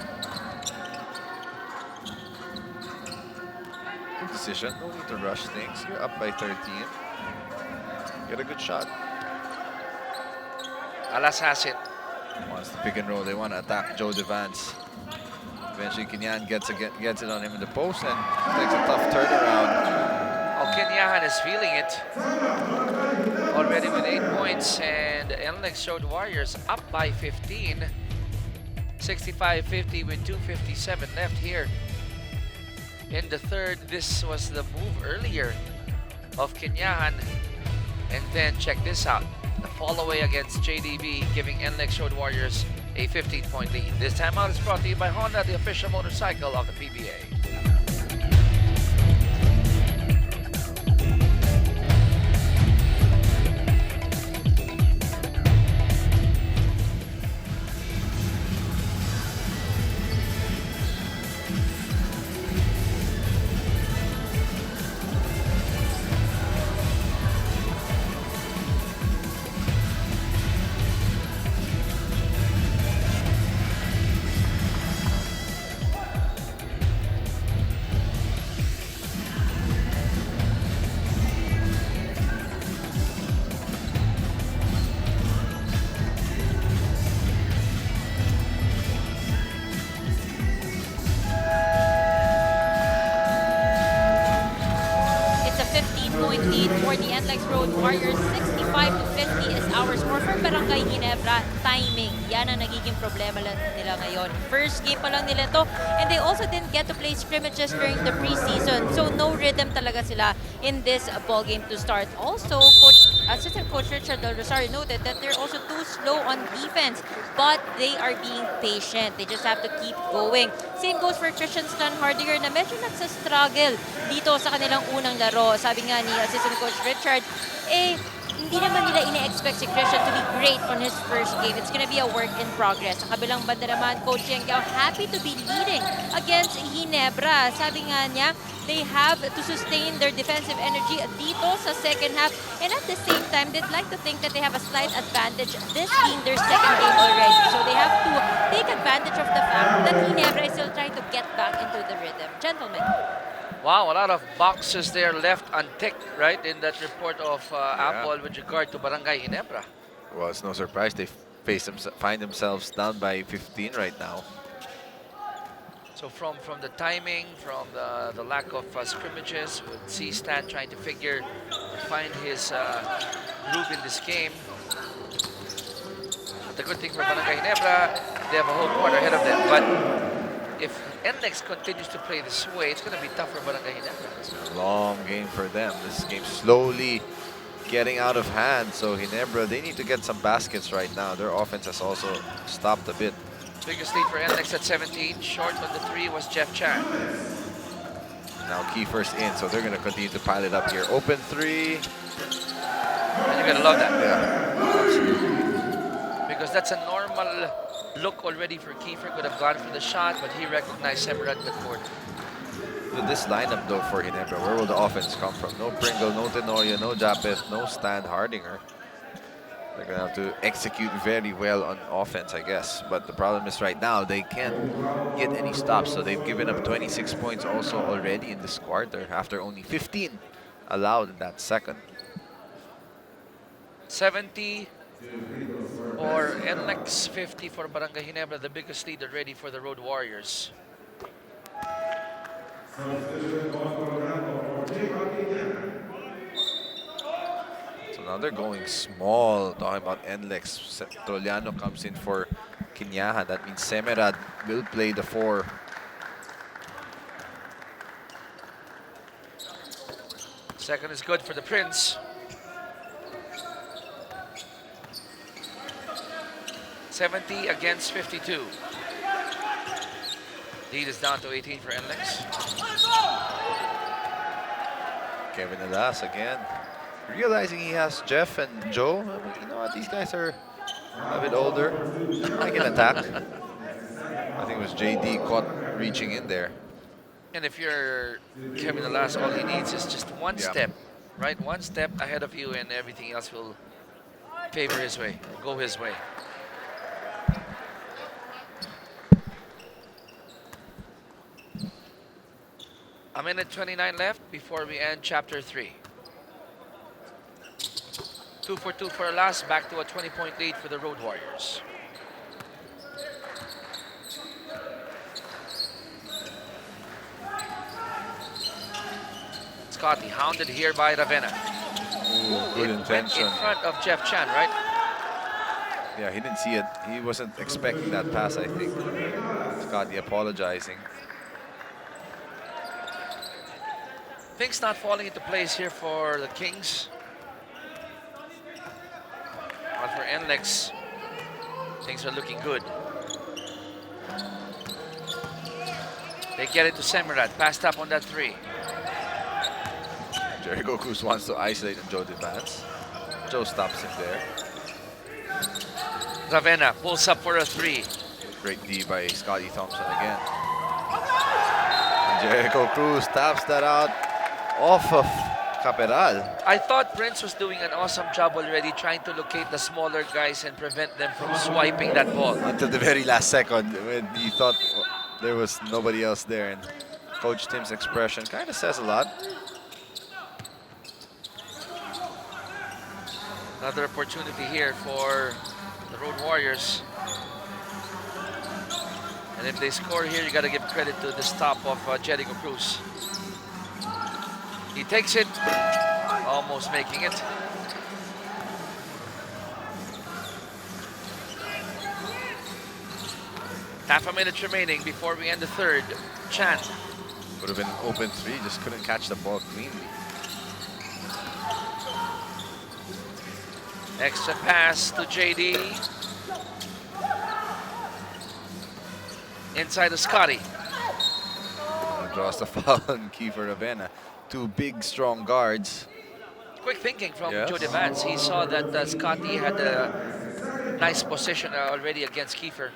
Good decision. No need to rush things. You're up by 13. Get a good shot. Alas has it. Wants to pick and roll. They want to attack Joe DeVance. Eventually, Kenyan gets it on him in the post and takes a tough turnaround. Kenyahan is feeling it. Already with 8 points, and NLEX showed Warriors up by 15. 65-50 with 2:57 left here in the third. This was the move earlier of Kenyahan. And then check this out. The fall away against JDB, giving NLEX Road Warriors a 15-point lead. This timeout is brought to you by Honda, the official motorcycle of the PBA. lead for the NLEX Road Warriors. 65-50 is our score for Barangay Ginebra. Timing, yan ang nagiging problema lang nila ngayon. First game pa lang nila to, and they also didn't get to play scrimmages during the preseason. So no rhythm talaga sila in this ball game to start. Also, Assistant Coach Richard Del Rosario noted that they're also too slow on defense, but they are being patient. They just have to keep going. Same goes for Christian Stan Hardinger na medyo nagsa-struggle dito sa kanilang unang laro. Sabi nga ni Assistant Coach Richard, hindi naman nila ine-expect si Christian to be great on his first game. It's gonna be a work in progress. Sa kabilang banda naman, Coach Yengyao happy to be leading against Ginebra. Sabi nga niya, they have to sustain their defensive energy dito sa second half. And at the same time, they'd like to think that they have a slight advantage, this being their second game already. So they have to take advantage of the fact that Ginebra is still trying to get back into the rhythm. Gentlemen. Wow, a lot of boxes there left unticked, right, in that report of Apple with regard to Barangay Ginebra. Well, it's no surprise they find themselves down by 15 right now. So from the timing, from the lack of scrimmages, we'll see Stan trying to find his groove in this game. But the good thing for Barangay Ginebra, they have a whole quarter ahead of them. But if NLEX continues to play this way, it's going to be tough for Barangay Ginebra. It's a long game for them. This game slowly getting out of hand. So Ginebra, they need to get some baskets right now. Their offense has also stopped a bit. Biggest lead for NLEX at 17. Short on the 3 was Jeff Chan. Now Kiefer's in, so they're going to continue to pile it up here. Open 3. And you're going to love that. Yeah, absolutely. Because that's a normal look already for Kiefer. Could have gone for the shot, but he recognized Semerat before. With this lineup, though, for Ginebra, where will the offense come from? No Pringle, no Tenorio, no Japeth, no Stan Hardinger. They're going to have to execute very well on offense, I guess. But the problem is right now, they can't get any stops. So they've given up 26 points also already in this quarter after only 15 allowed in that second. 70 or NLEX, 50 for Barangay Ginebra, the biggest lead already for the Road Warriors. So now they're going small, talking about NLEX. Troliano comes in for Kinyahan. That means Semerad will play the 4. Second is good for the Prince. 70 against 52. Lead is down to 18 for NLEX. Kevin Alas again. Realizing he has Jeff and Joe, you know what, these guys are a bit older. I can attack. I think it was JD caught reaching in there. And if you're Kevin Alas, all he needs is just one step, right? One step ahead of you, and everything else will favor his way, go his way. A minute 29 left before we end chapter 3. 2 for 2 for Alas, back to a 20-point lead for the Road Warriors. Scotty hounded here by Ravenna. Ooh, good It intention. went in front of Jeff Chan, right? Yeah, he didn't see it. He wasn't expecting that pass, I think. Scotty apologizing. Things not falling into place here for the Kings. But for NLEX, things are looking good. They get it to Semirat, passed up on that three. Jericho Cruz wants to isolate Joe Vance. Joe stops him there. Ravenna pulls up for a three. Great D by Scotty Thompson again. And Jericho Cruz taps that out off of Caperal. I thought Prince was doing an awesome job already trying to locate the smaller guys and prevent them from swiping that ball. Until the very last second when he thought there was nobody else there. And Coach Tim's expression kind of says a lot. Another opportunity here for the Road Warriors. And if they score here, you got to give credit to the stop of Jericho Cruz. He takes it, almost making it. Half a minute remaining before we end the third. Chan. Would have been an open three, just couldn't catch the ball cleanly. Extra pass to JD. Inside to Scotty. Draws the foul on Kiefer Ravenna. Two big, strong guards. Quick thinking from Yes. Joe Vance. He saw that Scotty had a nice position already against Kiefer.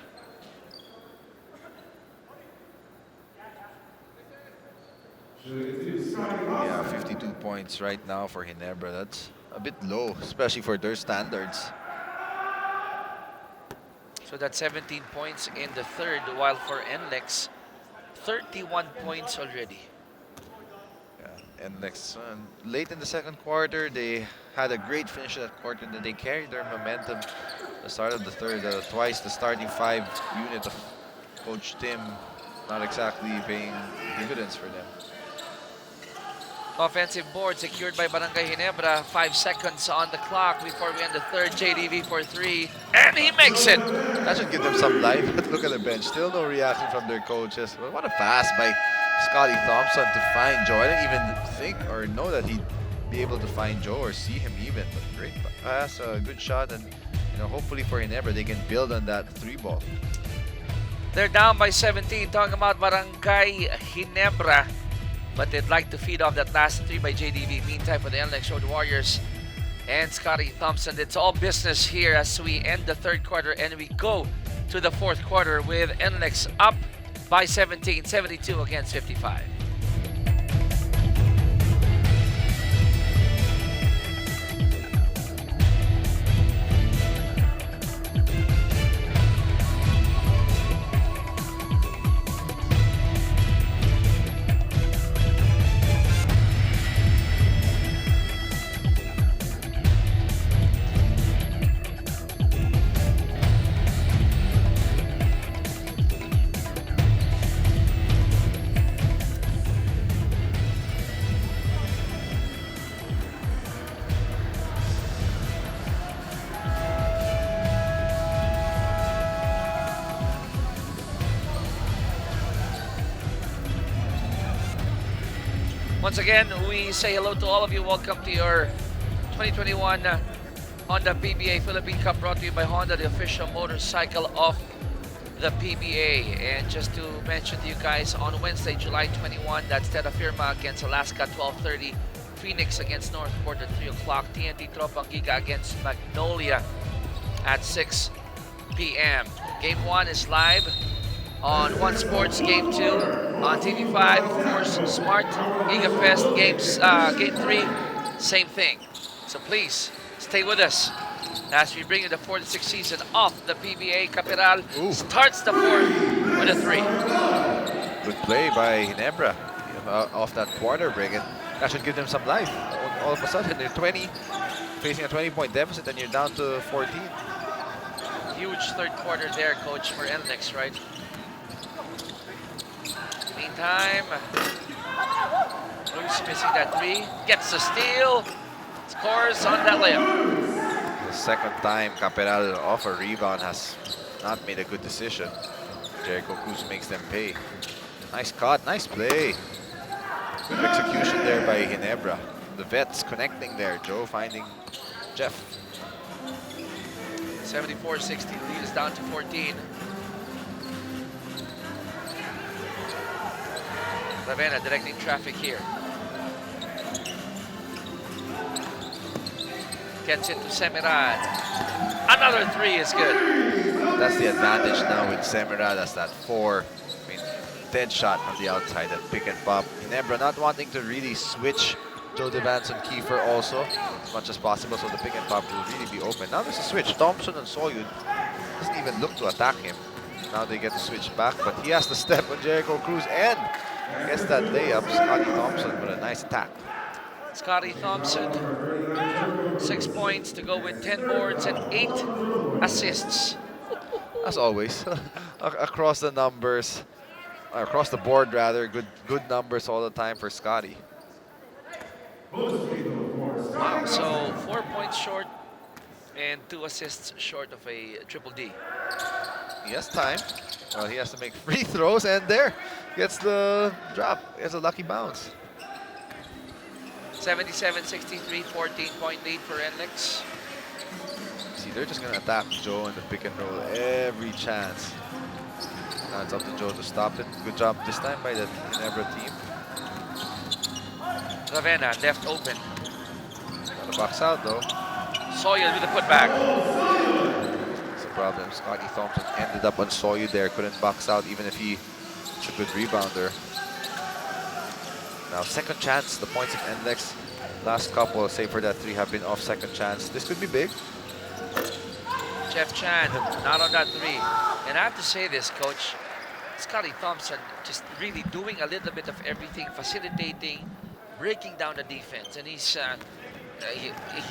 Yeah, 52 points right now for Ginebra. That's a bit low, especially for their standards. So that's 17 points in the third, while for NLEX, 31 points already. Yeah, and next late in the second quarter, they had a great finish of that quarter, and then they carried their momentum. The start of the third, twice the starting five unit of Coach Tim, not exactly paying dividends for them. Offensive board secured by Barangay Ginebra. 5 seconds on the clock before we end the third. JDV for three, and he makes it. That should give them some life, but look at the bench. Still no reaction from their coaches. But what a pass by Scotty Thompson to find Joe. I didn't even think or know that he'd be able to find Joe or see him even. But great pass, a good shot, and hopefully for Ginebra they can build on that three ball. They're down by 17. Talking about Barangay Ginebra. But they'd like to feed off that last three by JDV. Meantime, for the NLEX Road Warriors and Scotty Thompson, it's all business here as we end the third quarter and we go to the fourth quarter with NLEX up by 17, 72 against 55. Once again, we say hello to all of you. Welcome to your 2021 Honda PBA Philippine Cup, brought to you by Honda, the official motorcycle of the PBA. And just to mention to you guys, on Wednesday, July 21, that's Terra Firma against Alaska, 12:30. Phoenix against Northport at 3 o'clock. TNT Tropang Giga against Magnolia at 6 p.m. Game 1 is live on One Sports. Game 2 on TV5, of course, Smart. GigaFest Game 3, same thing. So please stay with us as we bring you the 4th and 6th season of the PBA. Capital starts the 4th with a 3. Good play by Ginebra off that quarter break, and that should give them some life. All of a sudden, they're facing a 20-point deficit, and you're down to 14. Huge third quarter there, coach, for NLEX, right? Meantime, Cruz missing that three. Gets the steal. Scores on that layup. The second time Caperal off a rebound has not made a good decision. Jericho Cruz makes them pay. Nice cut, nice play. Good execution there by Ginebra. The vets connecting there. Joe finding Jeff. 74-60. Lead is down to 14. Ravenna directing traffic here. Gets it to Semirad. Another three is good. That's the advantage now with Semirad. That's that 4. I mean, dead shot from the outside, that pick and pop. Ginebra not wanting to really switch Joe Devance and Kiefer also as much as possible, so the pick and pop will really be open. Now there's a switch. Thompson and Soyud doesn't even look to attack him. Now they get to switch back, but he has to step on Jericho Cruz and gets that layup. Scotty Thompson with a nice attack. Scotty Thompson, 6 points to go with 10 boards and 8 assists. As always, across the numbers, across the board rather, good numbers all the time for Scotty. Wow, so 4 points short and 2 assists short of a triple D. He has time. Well, he has to make free throws, and there gets the drop. He has a lucky bounce. 77-63, 14-point lead for NLEX. See, they're just going to attack Joe in the pick and roll every chance. Now it's up to Joe to stop it. Good job this time by the Ginebra team. Ravenna left open. Got to box out though. Sawyer with the putback. That's the problem. Scotty Thompson ended up on Soyu there. Couldn't box out even if he's a good rebounder. Now second chance. The points of NLEX last couple, save for that 3, have been off second chance. This could be big. Jeff Chan, not on that 3. And I have to say this, Coach. Scotty Thompson just really doing a little bit of everything, facilitating, breaking down the defense, and he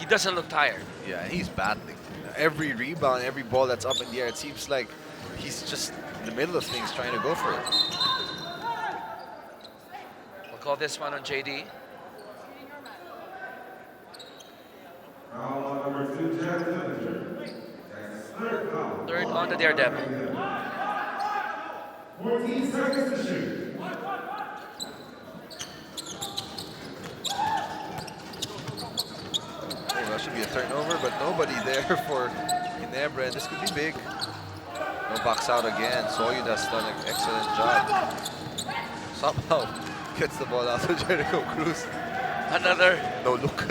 doesn't look tired. Yeah, and he's battling. Every rebound, every ball that's up in the air, it seems like he's just in the middle of things trying to go for it. We'll call this one on JD. Third on the Daredevil. 14 seconds to shoot. Oh, that should be a turnover, but nobody there for Ginebra, and this could be big. No box out again. Soyud has done an excellent job. Somehow gets the ball out to Jericho Cruz. Another No look.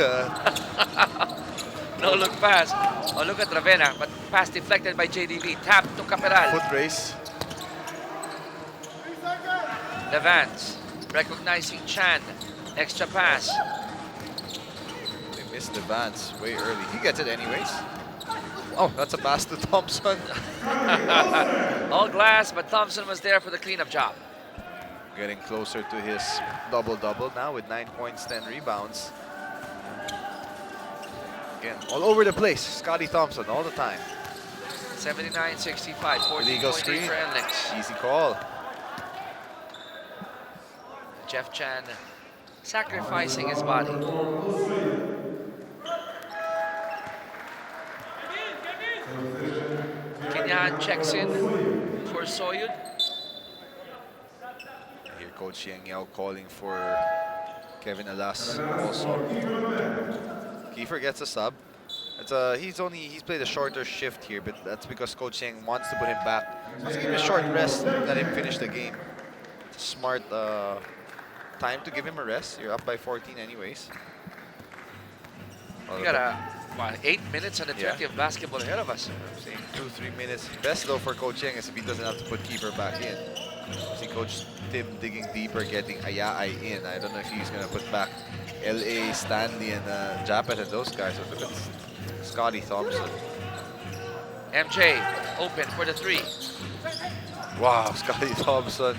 no look pass. Oh, look at Ravenna, but pass deflected by JDB. Tap to Caperal. Foot race. Devance recognizing Chan. Extra pass. They missed the Vance way early. He gets it anyways. Oh, that's a pass to Thompson. All glass, but Thompson was there for the cleanup job. Getting closer to his double-double now with 9 points, 10 rebounds. Again, all over the place. Scotty Thompson all the time. 79-65, 14 Illegal point screen. lead for NLEX. Easy call. Jeff Chan sacrificing his body. Kinyan checks in for Soyud. Here, Coach Yang Yao calling for Kevin Alas also. Kiefer gets a sub. He's played a shorter shift here, but that's because Coach Yang wants to put him back. Wants to give him a short rest, let him finish the game. It's a smart time to give him a rest. You're up by 14 anyways. We got 8 minutes and a 20 of basketball ahead of us. I'm saying 2-3 minutes. Best though for Coach Yang is if he doesn't have to put Kiefer back in. See Coach Tim digging deeper, getting Ayai in. I don't know if he's gonna put back LA, Stanley, and Japet and those guys. So look at Scotty Thompson. MJ open for the 3. Wow, Scotty Thompson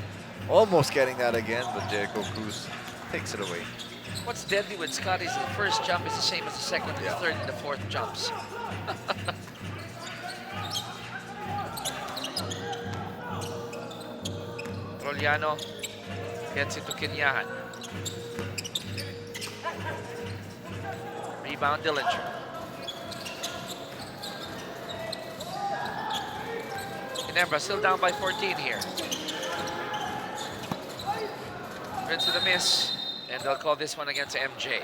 almost getting that again, but Jericho Cruz takes it away. What's deadly with Scott is the first jump is the same as the second, the third, and the fourth jumps. Roliano gets it to Kinyahan. Rebound, Dillinger. Ginebra still down by 14 here. Prince with a miss, and they'll call this one against MJ.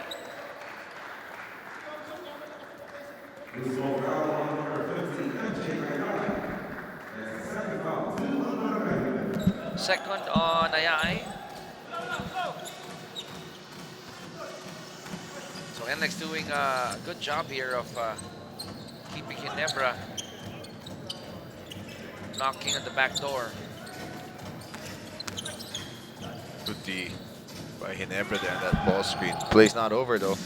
Second on Ayay. So NLEX doing a good job here of keeping Ginebra knocking at the back door. Good D by Ginebra there on that ball screen. Play's not over though.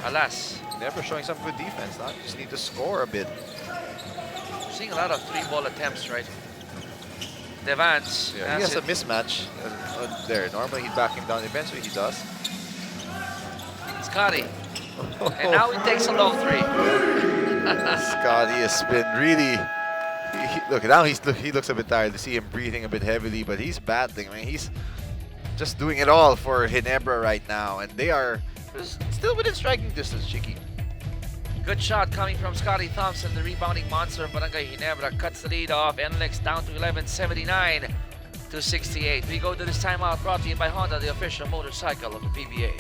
Alas, Ginebra showing some good defense. Now just need to score a bit. seeing a lot of 3-ball attempts, right? Devance Yeah, he has a mismatch there. Normally he'd back him down. Eventually he does. Scotty. And now he takes a long three. Scotty has been really. Look, now he looks a bit tired. To see him breathing a bit heavily, but he's battling. I mean, he's just doing it all for Ginebra right now, and they are still within striking distance, Chicky. Good shot coming from Scotty Thompson. The rebounding monster of Barangay Ginebra cuts the lead off. NLEX down to 11, 79 to 68. We go to this timeout brought to you by Honda, the official motorcycle of the PBA.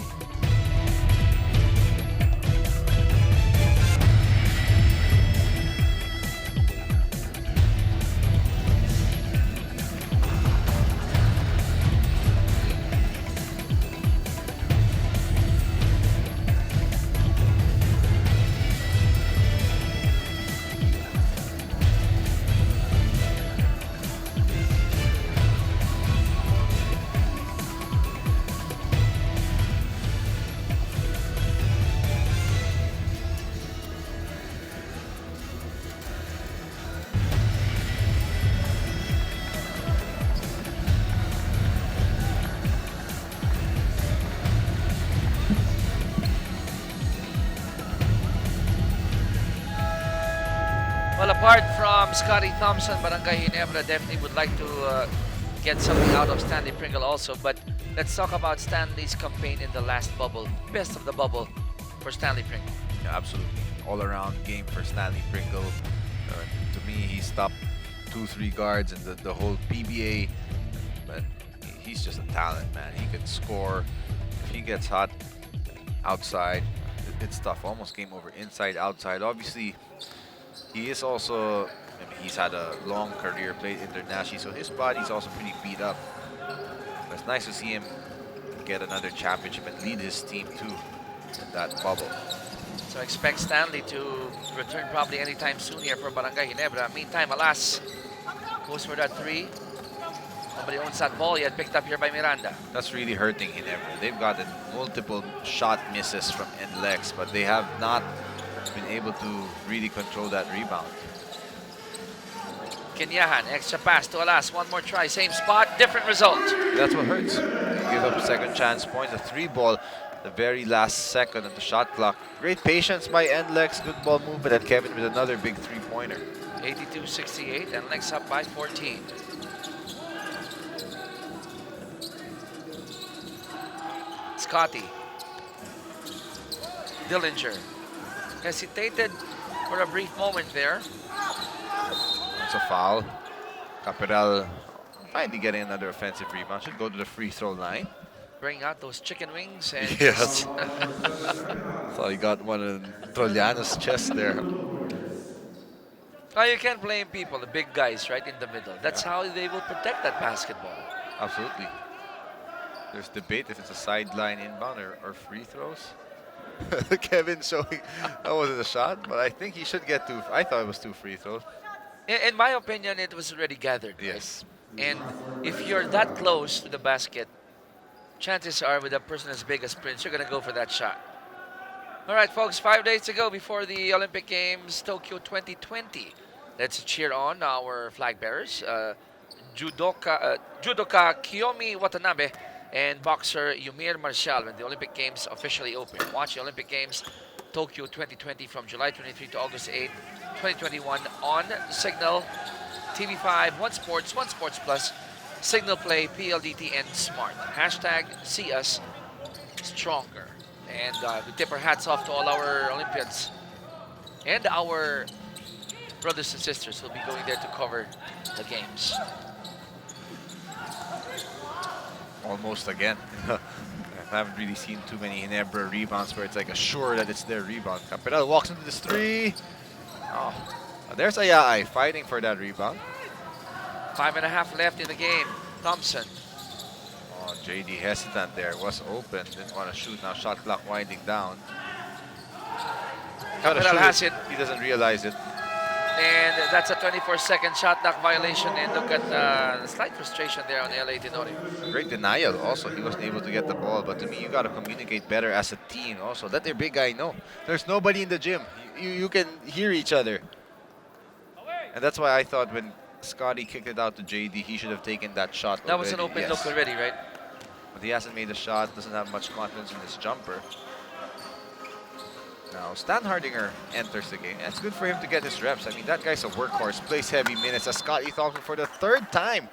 Well, apart from Scotty Thompson, Barangay Ginebra definitely would like to get something out of Stanley Pringle also. But let's talk about Stanley's campaign in the last bubble. Best of the bubble for Stanley Pringle. Yeah, absolutely. All-around game for Stanley Pringle. To me, he's top 2-3 guards in the whole PBA. But he's just a talent, man. He can score. If he gets hot outside, it's tough. Almost game over inside, outside. Obviously, he is also, I mean, he's had a long career, played internationally, so his body's also pretty beat up. But it's nice to see him get another championship and lead his team too in that bubble. So expect Stanley to return probably anytime soon here for Barangay Ginebra. Meantime, Alas goes for that three. Nobody owns that ball yet, picked up here by Miranda. That's really hurting Ginebra. They've gotten multiple shot misses from NLEX, but they have not been able to really control that rebound. Kenyahan, extra pass to Alas. One more try, same spot, different result. That's what hurts. You give up second chance points, a 3-ball, the very last second of the shot clock. Great patience by NLEX, good ball movement, and Kevin with another big 3-pointer. 82-68, and NLEX up by 14. Scotty. Dillinger. Hesitated for a brief moment there. That's a foul. Capital finally getting another offensive rebound. Should go to the free throw line. Bring out those chicken wings and Yes. Thought he got one in Trollano's chest there. oh, you can't blame people, the big guys right in the middle. That's how they will protect that basketball. Absolutely. There's debate if it's a sideline inbound or free throws. Kevin showing that wasn't a shot, but I think he should get 2. I thought it was 2 free throws. In my opinion, it was already gathered. Right? Yes. And if you're that close to the basket, chances are with a person as big as Prince, you're going to go for that shot. All right, folks, 5 days to go before the Olympic Games, Tokyo 2020. Let's cheer on our flag bearers. Judoka Kiyomi Watanabe and boxer Yumir Marshall when the Olympic Games officially open. Watch the Olympic Games Tokyo 2020 from July 23 to August 8, 2021 on Signal, TV5, One Sports Plus, Signal Play, PLDT, and Smart. Hashtag see us stronger. And we tip our hats off to all our Olympians and our brothers and sisters who will be going there to cover the games. Almost again. I haven't really seen too many Ginebra rebounds where it's like assured that it's their rebound. Capital walks into this three. Oh, there's Ayai fighting for that rebound. 5.5 left in the game. Thompson. Oh, JD hesitant there. Was open. Didn't want to shoot. Now shot clock winding down. Capital has it. He doesn't realize it. And that's a 24-second shot clock violation. And look at the slight frustration there on LA Tenorio. Great denial also. He wasn't able to get the ball. But to me, you got to communicate better as a team also. Let their big guy know. There's nobody in the gym. You can hear each other. And that's why I thought when Scotty kicked it out to JD, he should have taken that shot That was already. an open Yes. look already, right? But he hasn't made a shot. Doesn't have much confidence in his jumper. Now, Stan Hardinger enters the game. It's good for him to get his reps. I mean, that guy's a workhorse. Plays heavy minutes. As Scotty Thompson for the third time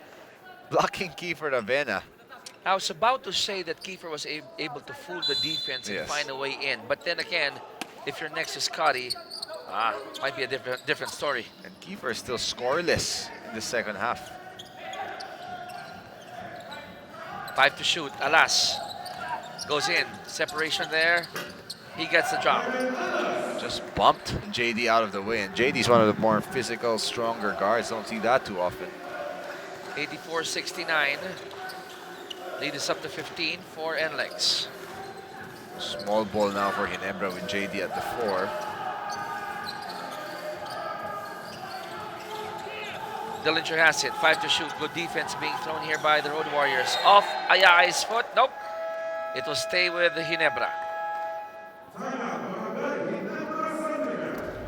blocking Kiefer Ravena. I was about to say that Kiefer was able to fool the defense and Yes. find a way in. But then again, if you're next to Scotty, might be a different story. And Kiefer is still scoreless in the second half. 5 to shoot. Alas. Goes in. Separation there. He gets the drop. Just bumped JD out of the way. And JD's one of the more physical, stronger guards. Don't see that too often. 84-69. Lead is up to 15 for NLEX. Small ball now for Ginebra with JD at the 4. Dillinger has it. 5 to shoot. Good defense being thrown here by the Road Warriors. Off Ayai's foot. Nope. It will stay with Ginebra.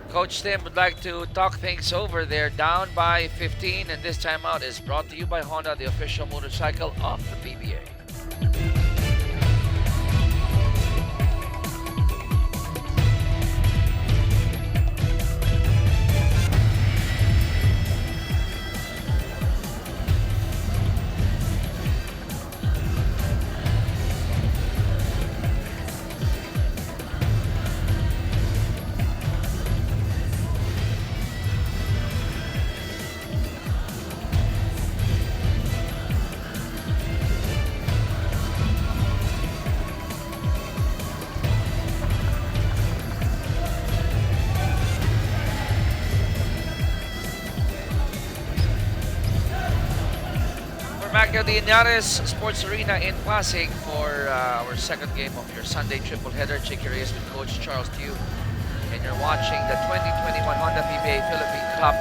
Coach Tim would like to talk things over. They're down by 15, and this timeout is brought to you by Honda, the official motorcycle of the PBA. Back at the Inares Sports Arena in Pasig for our second game of your Sunday triple header. Chicky Reyes with Coach Charles Tew. And you're watching the 2021 Honda PBA Philippine Cup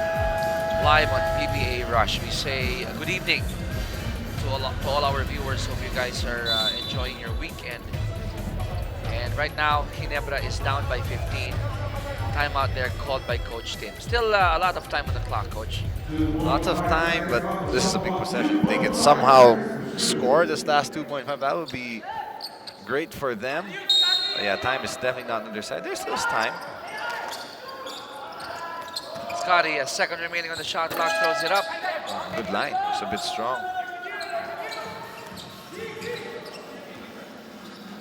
live on PBA Rush. We say good evening to all our viewers. Hope you guys are enjoying your weekend. And right now, Ginebra is down by 15. Timeout there called by Coach Tim. Still a lot of time on the clock, Coach. Lots of time, but this is a big possession. If they can somehow score this last 2.5, that would be great for them. But yeah, time is definitely not on their side. There's still time. Scotty, a second remaining on the shot clock, throws it up. Good line. It's a bit strong.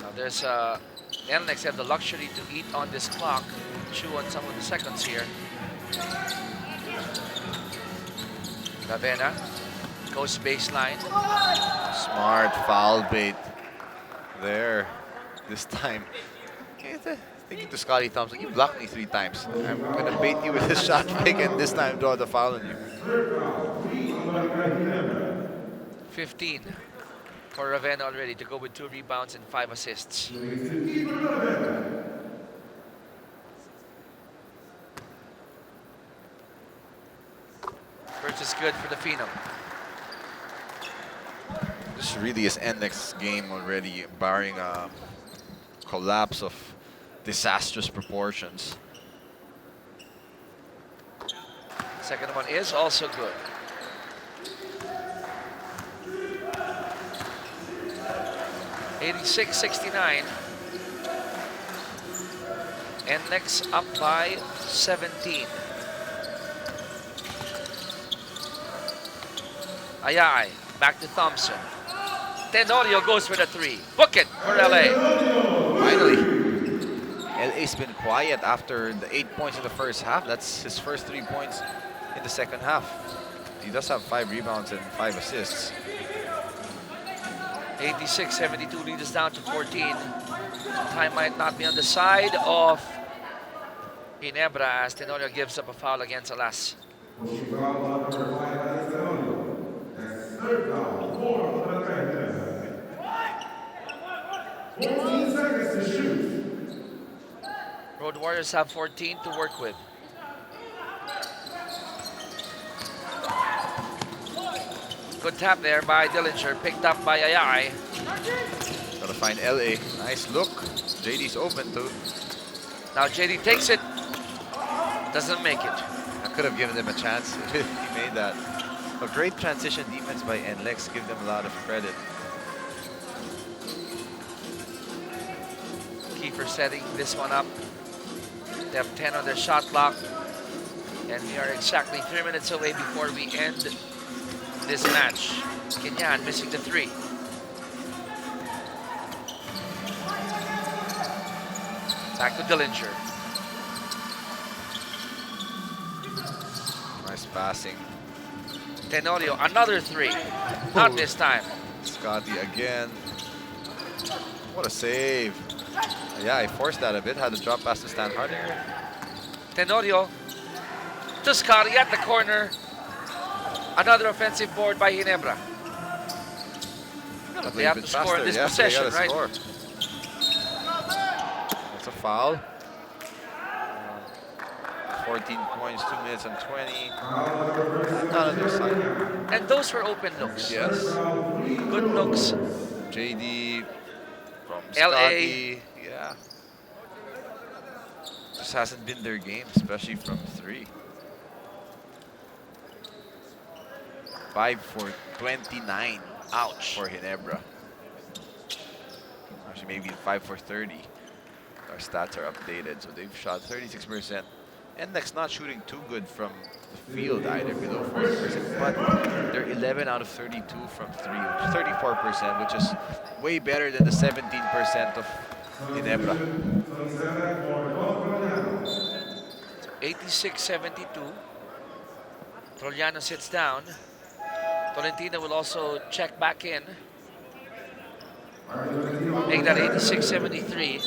Now there's NLEX have the luxury to eat on this clock, chew on some of the seconds here. Ravena goes baseline. Smart foul bait there this time. Thinking to Scotty Thompson, you blocked me 3 times. I'm going to bait you with this shot pick and this time draw the foul on you. 15 for Ravena already to go with 2 rebounds and 5 assists. First is good for the Phenom. This really is NLEX game already, barring a collapse of disastrous proportions. Second one is also good. (86-69). NLEX up by 17. Ayai, back to Thompson. Tenorio goes for the 3. Book it for LA. Finally. LA's been quiet after the 8 points in the first half. That's his first 3 points in the second half. He does have 5 rebounds and 5 assists. 86-72 lead us down to 14. Time might not be on the side of Ginebra as Tenorio gives up a foul against Alas. Pushing foul on number 5, Alex Tenorio. That's third foul for Barangay. 14 seconds to shoot. Road Warriors have 14 to work with. Good tap there by Dillinger, picked up by Ayay. Gotta find LA. Nice look. JD's open too. Now JD takes it, doesn't make it. I could have given him a chance if he made that. A great transition defense by NLEX. Give them a lot of credit. Kiefer setting this one up. They have 10 on their shot clock. And we are exactly 3 minutes away before we end this match. Kenyan missing the 3. Back to Dillinger. Nice passing. Tenorio, another 3. Not this time. Scotty again. What a save. Yeah, I forced that a bit. Had to drop past to Stan Hardinger. Tenorio to Scotty at the corner. Another offensive board by Ginebra. They have to score in this possession, right? Score. That's a foul. 14 points, 2 minutes and 20. Not on their side. And those were open looks. Yes. Good looks. JD from LA. Scotty. Yeah. Just hasn't been their game, especially from 3. 5 for 29. Ouch. For Ginebra. Actually, maybe 5 for 30. Our stats are updated, so they've shot 36%. NLEX not shooting too good from the field either, below 40%, but they're 11 out of 32 from 3, 34%, which is way better than the 17% of Ginebra. 86-72. Trollano sits down. Tolentino will also check back in. Make that 86-73.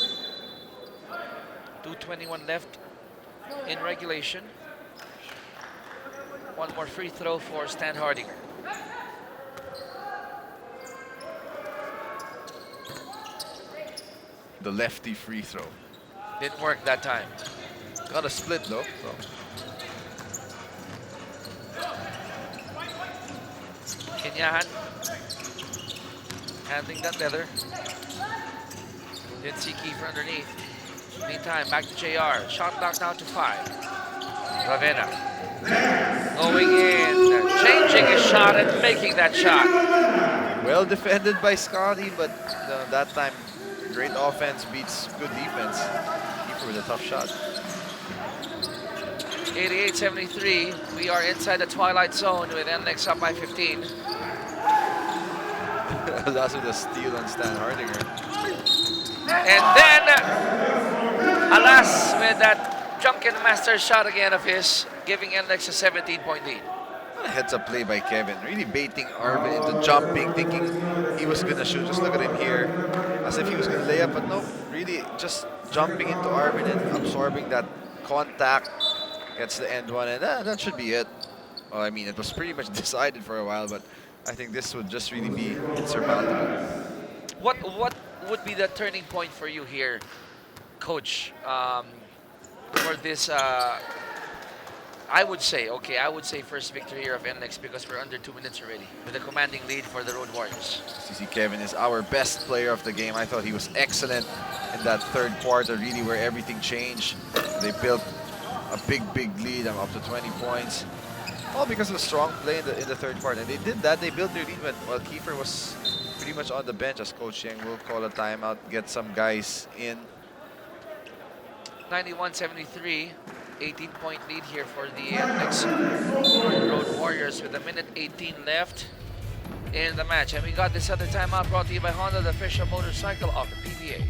2:21 left in regulation. One more free throw for Stan Hardinger. The lefty free throw. Didn't work that time. Got a split though. So. Kenyan handling that leather. Didn't see Kiefer underneath. Meantime, back to JR. Shot clock down to 5. Ravenna going in, changing his shot and making that shot. Well defended by Scotty, but that time great offense beats good defense. Keeper with a tough shot. 88-73. We are inside the twilight zone with NLEX up by 15. That's with a steal on Stan Hardinger. And then, alas, with that drunken master shot again of his, giving NLEX a 17-point lead. What a heads-up play by Kevin. Really baiting Arvin into jumping, thinking he was going to shoot. Just look at him here, as if he was going to lay up, but no, really just jumping into Arvin and absorbing that contact. Gets the end one, and that should be it. Well, I mean, it was pretty much decided for a while, but I think this would just really be insurmountable. What would be the turning point for you here, Coach, for this? I would say first victory here of NLEX because we're under 2 minutes already with a commanding lead for the Road Warriors. CC Kevin is our best player of the game. I thought he was excellent in that third quarter, really where everything changed. They built a big lead. I'm up to 20 points. All because of the strong play in the third quarter. And they did that. They built their lead while Kiefer was pretty much on the bench as Coach Yang will call a timeout, get some guys in. 91-73, 18-point lead here for the NLEX Road Warriors with 1:18 left in the match. And we got this other timeout brought to you by Honda, the official motorcycle of the PBA.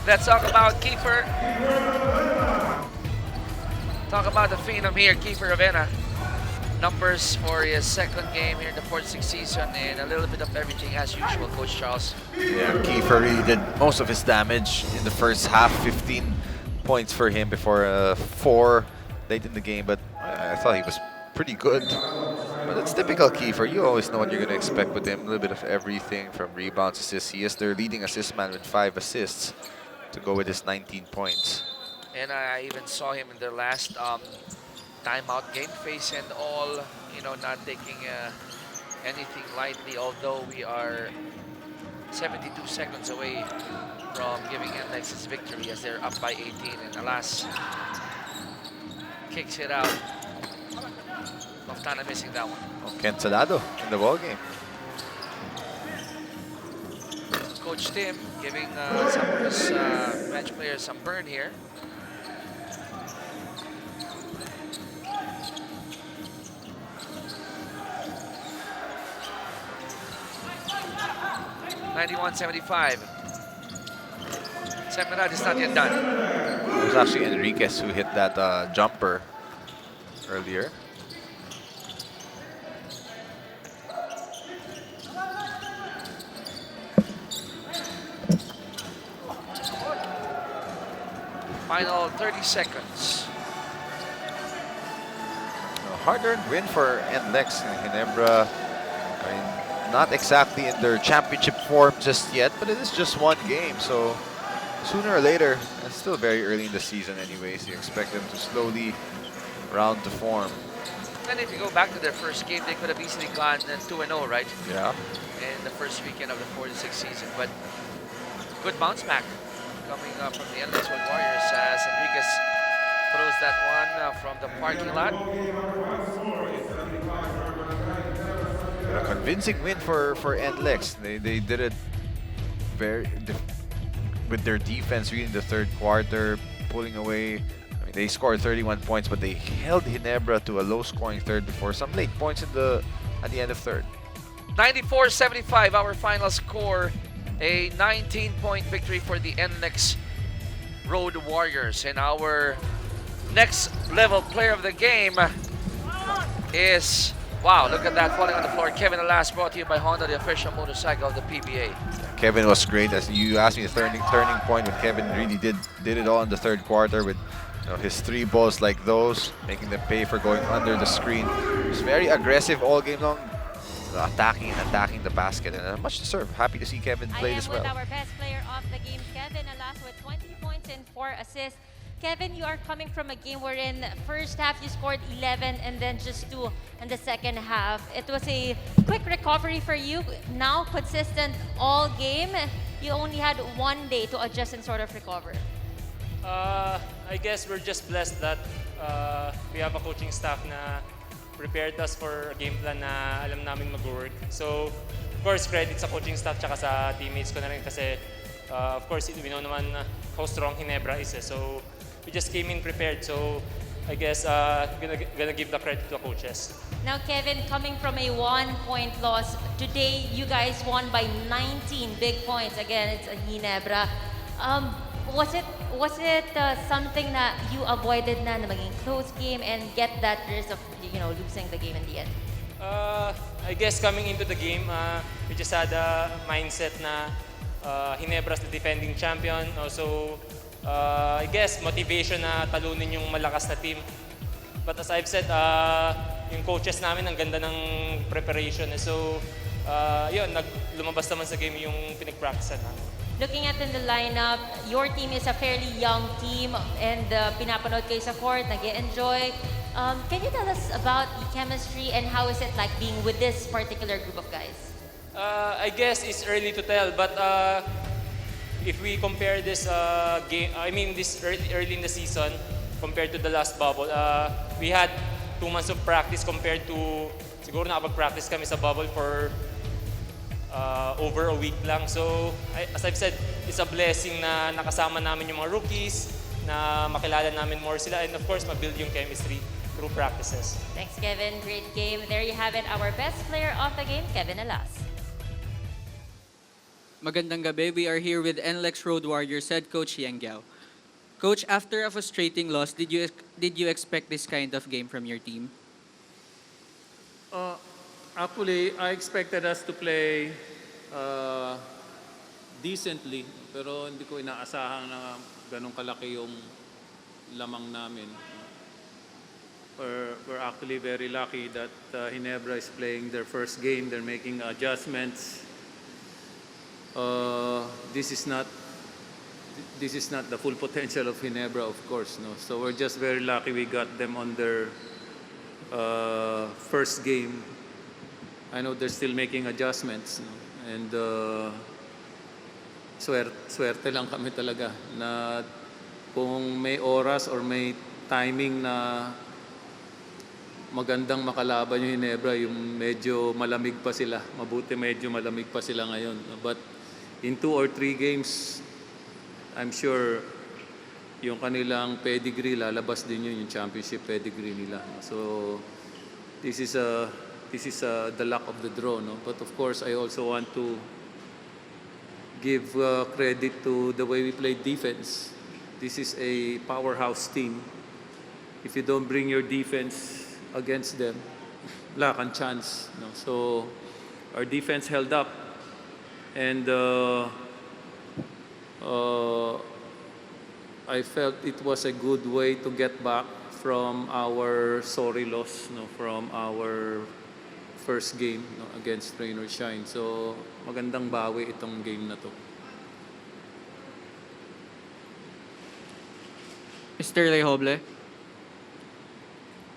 Let's talk about Kiefer. Talk about the phenom here, Kiefer Ravena. Numbers for his second game here in the 4th-6 season, and a little bit of everything as usual, Coach Charles. Yeah, Kiefer really did most of his damage in the first half. 15 points for him before 4 late in the game, but I thought he was pretty good. But it's typical Kiefer. You always know what you're going to expect with him. A little bit of everything from rebounds, assists. He is their leading assist man with 5 assists to go with his 19 points. And I even saw him in their last timeout game, face and all, you know, not taking anything lightly, although we are 72 seconds away from giving NLEX his victory as they're up by 18, and alas, kicks it out. Moftana missing that one. Oh, Ken Salado in the ball game. Coach Tim giving some of his bench players some burn here. $91-75. Seminad is not yet done. It was actually Enriquez who hit that jumper earlier. Final 30 seconds. A hard-earned win for NLEX in Ginebra. I mean, not exactly in their championship form just yet, but it is just one game, so sooner or later, it's still very early in the season anyways, you expect them to slowly round to form. And if you go back to their first game, they could have easily gone 2-0, right? Yeah. In the first weekend of the 4-6 season. But good bounce back coming up from the NLEX Warriors as Enriquez throws that one from the parking lot. A convincing win for NLEX. They did it very with their defense really in the third quarter, pulling away. I mean, they scored 31 points, but they held Ginebra to a low-scoring third before some late points at the end of third. 94-75, our final score. A 19-point victory for the NLEX Road Warriors. And our next level player of the game is, wow, look at that falling on the floor. Kevin Alas, brought to you by Honda, the official motorcycle of the PBA. Kevin was great. As you asked me, the turning point when Kevin really did it all in the third quarter with his 3 balls like those, making them pay for going under the screen. He was very aggressive all game long, attacking the basket, and much deserved. Happy to see Kevin play this well. I am with our best player of the game, Kevin Alas, with 20 points and 4 assists. Kevin, you are coming from a game wherein first half you scored 11 and then just 2 in the second half. It was a quick recovery for you. Now consistent all game. You only had 1 day to adjust and sort of recover. I guess we're just blessed that we have a coaching staff na prepared us for a game plan na alam namin mag-work. So, of course, credit sa coaching staff tsaka sa teammates ko na rin kasi of course, we know naman how strong Ginebra is. So, we just came in prepared. So, I guess gonna give the credit to the coaches. Now, Kevin, coming from a 1-point loss, today you guys won by 19 big points. Again, it's a Ginebra. Was it something that you avoided na maging close game and get that risk of losing the game in the end? I guess coming into the game, we just had a mindset na Ginebra's the defending champion. Also, I guess motivation na talunin yung malakas na team. But as I've said, yung coaches namin ang ganda ng preparation. So, yun, lumabas naman sa game yung pinag-practicean namin. Looking at in the lineup, your team is a fairly young team and pinapanood kayo sa court, nag-enjoy. Can you tell us about the chemistry and how is it like being with this particular group of guys? I guess it's early to tell, but if we compare this game, this early in the season compared to the last bubble, we had 2 months of practice compared to, siguro nakapag-practice kami sa bubble for over a week lang. So, as I've said, it's a blessing na nakasama namin yung mga rookies, na makilala namin more sila, and of course, ma-build yung chemistry through practices. Thanks, Kevin. Great game. There you have it, our best player of the game, Kevin Alas. Magandang gabi. We are here with NLEX Road Warriors head coach Miguel. Coach, after a frustrating loss, did you expect this kind of game from your team? Actually, I expected us to play uh, decently, pero hindi ko inaasahan na ganun kalaki yung lamang namin. We're actually very lucky that Ginebra is playing their first game. They're making adjustments. This is not the full potential of Ginebra, of course. No, so we're just very lucky we got them on their first game. I know they're still making adjustments, no? And swerte lang kami talaga na kung may oras or may timing na magandang makalaban yung Ginebra, yung medyo malamig pa sila. Mabuti medyo malamig pa sila ngayon. But in 2 or 3 games, I'm sure yung kanilang pedigree, lalabas din yun, yung championship pedigree nila. So this is the luck of the draw, no? But of course, I also want to give credit to the way we played defense. This is a powerhouse team. If you don't bring your defense against them, wala kang chance, no? So our defense held up, and I felt it was a good way to get back from our sorry loss, no, from our first game, no, against Rain or Shine. So magandang bawi itong game na to. Mr. Lehoble?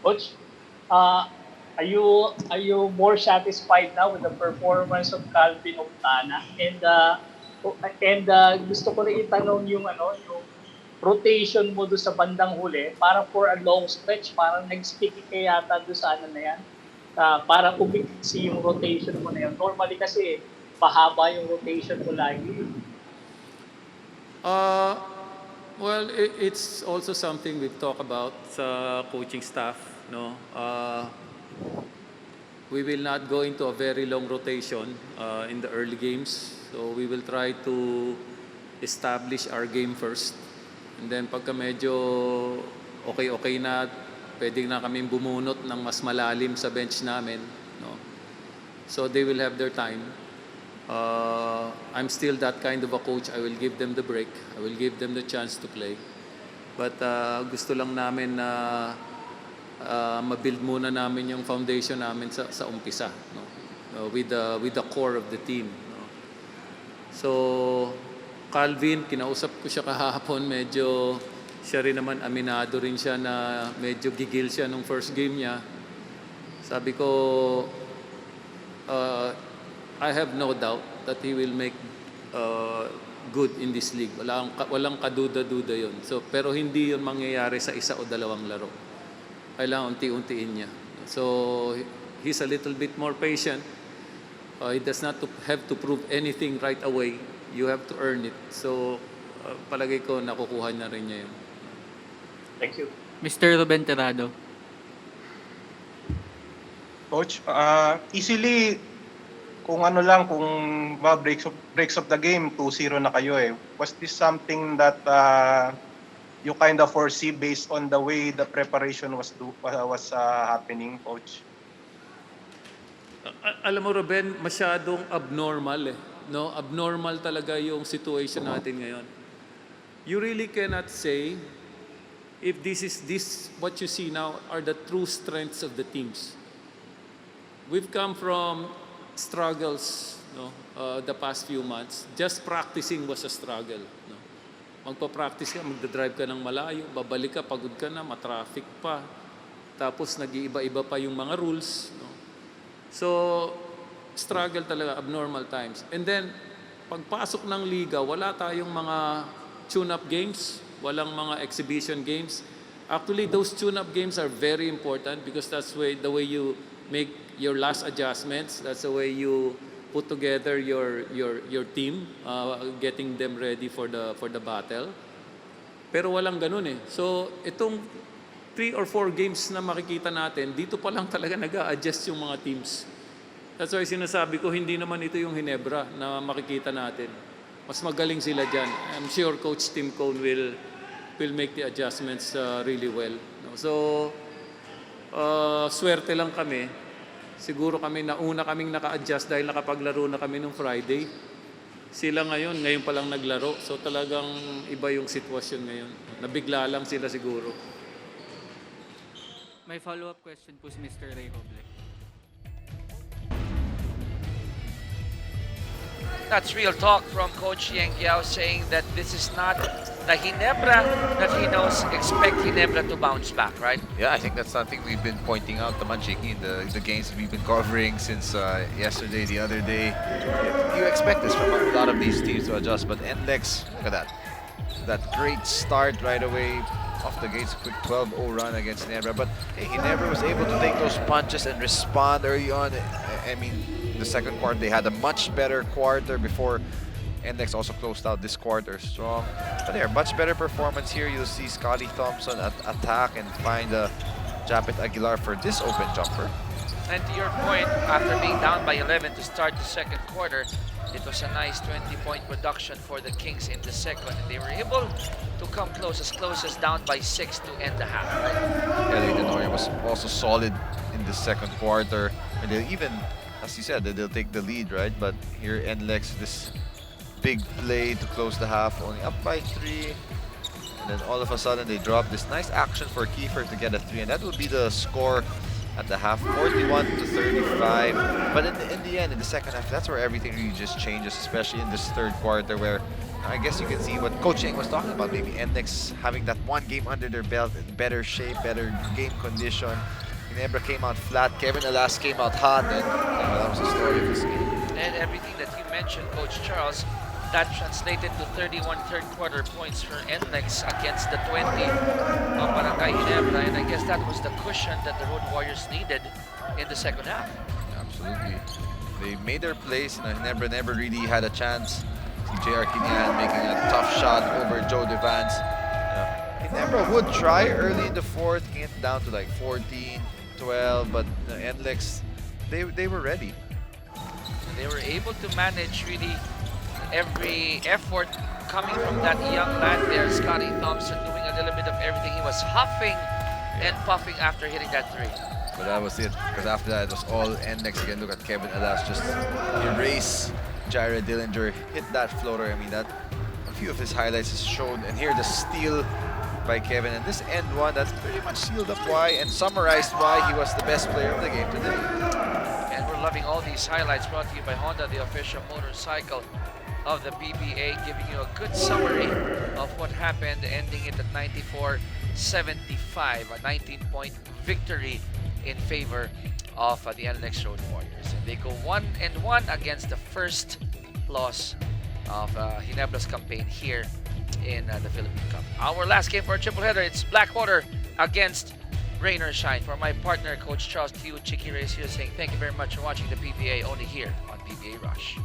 Coach, are you more satisfied now with the performance of Calvin Octana? And gusto ko rin itanong yung rotation mo doon sa bandang huli, parang for a long stretch, parang nag-sticky ka yata doon sa na yan. Para kumiksi yung rotation mo na yun. Normally kasi mahaba yung rotation mo lagi. Well, it's also something we've talked about sa coaching staff, no? We will not go into a very long rotation in the early games. So we will try to establish our game first. And then pagka medyo okay na, pwede na kaming bumunot ng mas malalim sa bench namin, no? So they will have their time. I'm still that kind of a coach. I will give them the break. I will give them the chance to play. But gusto lang namin na ma-build muna namin yung foundation namin sa umpisa, no? With the core of the team, no? So Calvin, kinausap ko siya kahapon, medyo siya rin naman, aminado rin siya na medyo gigil siya nung first game niya. Sabi ko, I have no doubt that he will make good in this league. Walang kaduda-duda yun. So, pero hindi yun mangyayari sa isa o dalawang laro. Kailangan unti-untiin niya. So he's a little bit more patient. He does not have to prove anything right away. You have to earn it. So palagay ko nakukuha na rin niya yun. Thank you. Mr. Ruben Terrado? Coach, easily kung breaks of the game, 2-0 na kayo eh. Was this something that you kind of foresee based on the way the preparation was happening, Coach? Alam mo, Ruben, masyadong abnormal eh. No? Abnormal talaga yung situation natin ngayon. You really cannot say if this what you see now are the true strengths of the teams. We've come from struggles, no, the past few months. Just practicing was a struggle, no? Magpa-practice ka, magdadrive ka ng malayo, babalik ka, pagod ka na, matraffic pa. Tapos nag-iiba-iba pa yung mga rules, no? So struggle talaga, abnormal times. And then pagpasok ng liga, wala tayong mga tune-up games, walang mga exhibition games. Actually, those tune-up games are very important because that's the way you make your last adjustments. That's the way you put together your team, getting them ready for the battle. Pero walang ganun eh. So itong 3 or 4 games na makikita natin, dito pa lang talaga nag-a-adjust yung mga teams. That's why sinasabi ko, hindi naman ito yung Ginebra na makikita natin. Mas magaling sila dyan. I'm sure Coach Tim Cone will make the adjustments really well. No? So, swerte lang kami. Siguro kami nauna kaming naka-adjust dahil nakapaglaro na kami nung Friday. Sila ngayon pa lang naglaro. So talagang iba yung sitwasyon ngayon. Nabigla lang sila siguro. May follow-up question po si Mr. Ray Hoble. That's real talk from Coach Miguel saying that this is not the Ginebra that he knows. Expect Ginebra to bounce back, right? Yeah, I think that's something we've been pointing out, Manchiki, in the games we've been covering since yesterday, the other day. You expect this from a lot of these teams to adjust, but NLEX, look at that. That great start right away. Off the gates, quick 12-0 run against Ginebra. But hey, Ginebra was able to take those punches and respond early on. I mean, the second quarter, they had a much better quarter before NLEX also closed out this quarter strong. But there, much better performance here. You'll see Scotty Thompson attack and find Japet Aguilar for this open jumper. And to your point, after being down by 11 to start the second quarter, it was a nice 20-point production for the Kings in the second. And they were able to come close as down by 6 to end the half. LA Denoria was also solid in the second quarter. And they even, as you said, they'll take the lead, right? But here NLEX, this big play to close the half, only up by 3. And then all of a sudden they drop this nice action for Kiefer to get a 3. And that would be the score at the half, 41 to 35. But in the end, in the second half, that's where everything really just changes, especially in this third quarter where I guess you can see what Coach Eng was talking about, maybe NLEX having that one game under their belt, in better shape, better game condition. Ginebra came out flat, Kevin Alas came out hot, and that was the story of this game. And everything that you mentioned, Coach Charles, that translated to 31 third quarter points for NLEX against the 20 of Barangay Ginebra. And I guess that was the cushion that the Road Warriors needed in the second half. Absolutely. They made their plays. Ginebra never really had a chance. See J.R. Kinian making a tough shot over Joe Devance. Ginebra would try early in the fourth, get down to like 14, 12, but NLEX, they were ready. They were able to manage really every effort coming from that young lad there, Scotty Thompson, doing a little bit of everything. He was huffing and puffing after hitting that 3. But that was it, because after that it was all NLEX again. Look at Kevin Alas just erase Jaira Dillinger, hit that floater. I mean, that a few of his highlights is shown, and here the steal by Kevin, and this end one that's pretty much sealed up why and summarized why he was the best player of the game today. And we're loving all these highlights brought to you by Honda, the official motorcycle of the PBA, giving you a good summary of what happened, ending it at 94-75, a 19-point victory in favor of the NLEX Road Warriors. And they go 1-1 against the first loss of Ginebra's campaign here in the Philippine Cup. Our last game for a triple header, it's Blackwater against Rain or Shine. For my partner, Coach Charles Q, Chicky Reyes here saying thank you very much for watching the PBA only here on PBA Rush.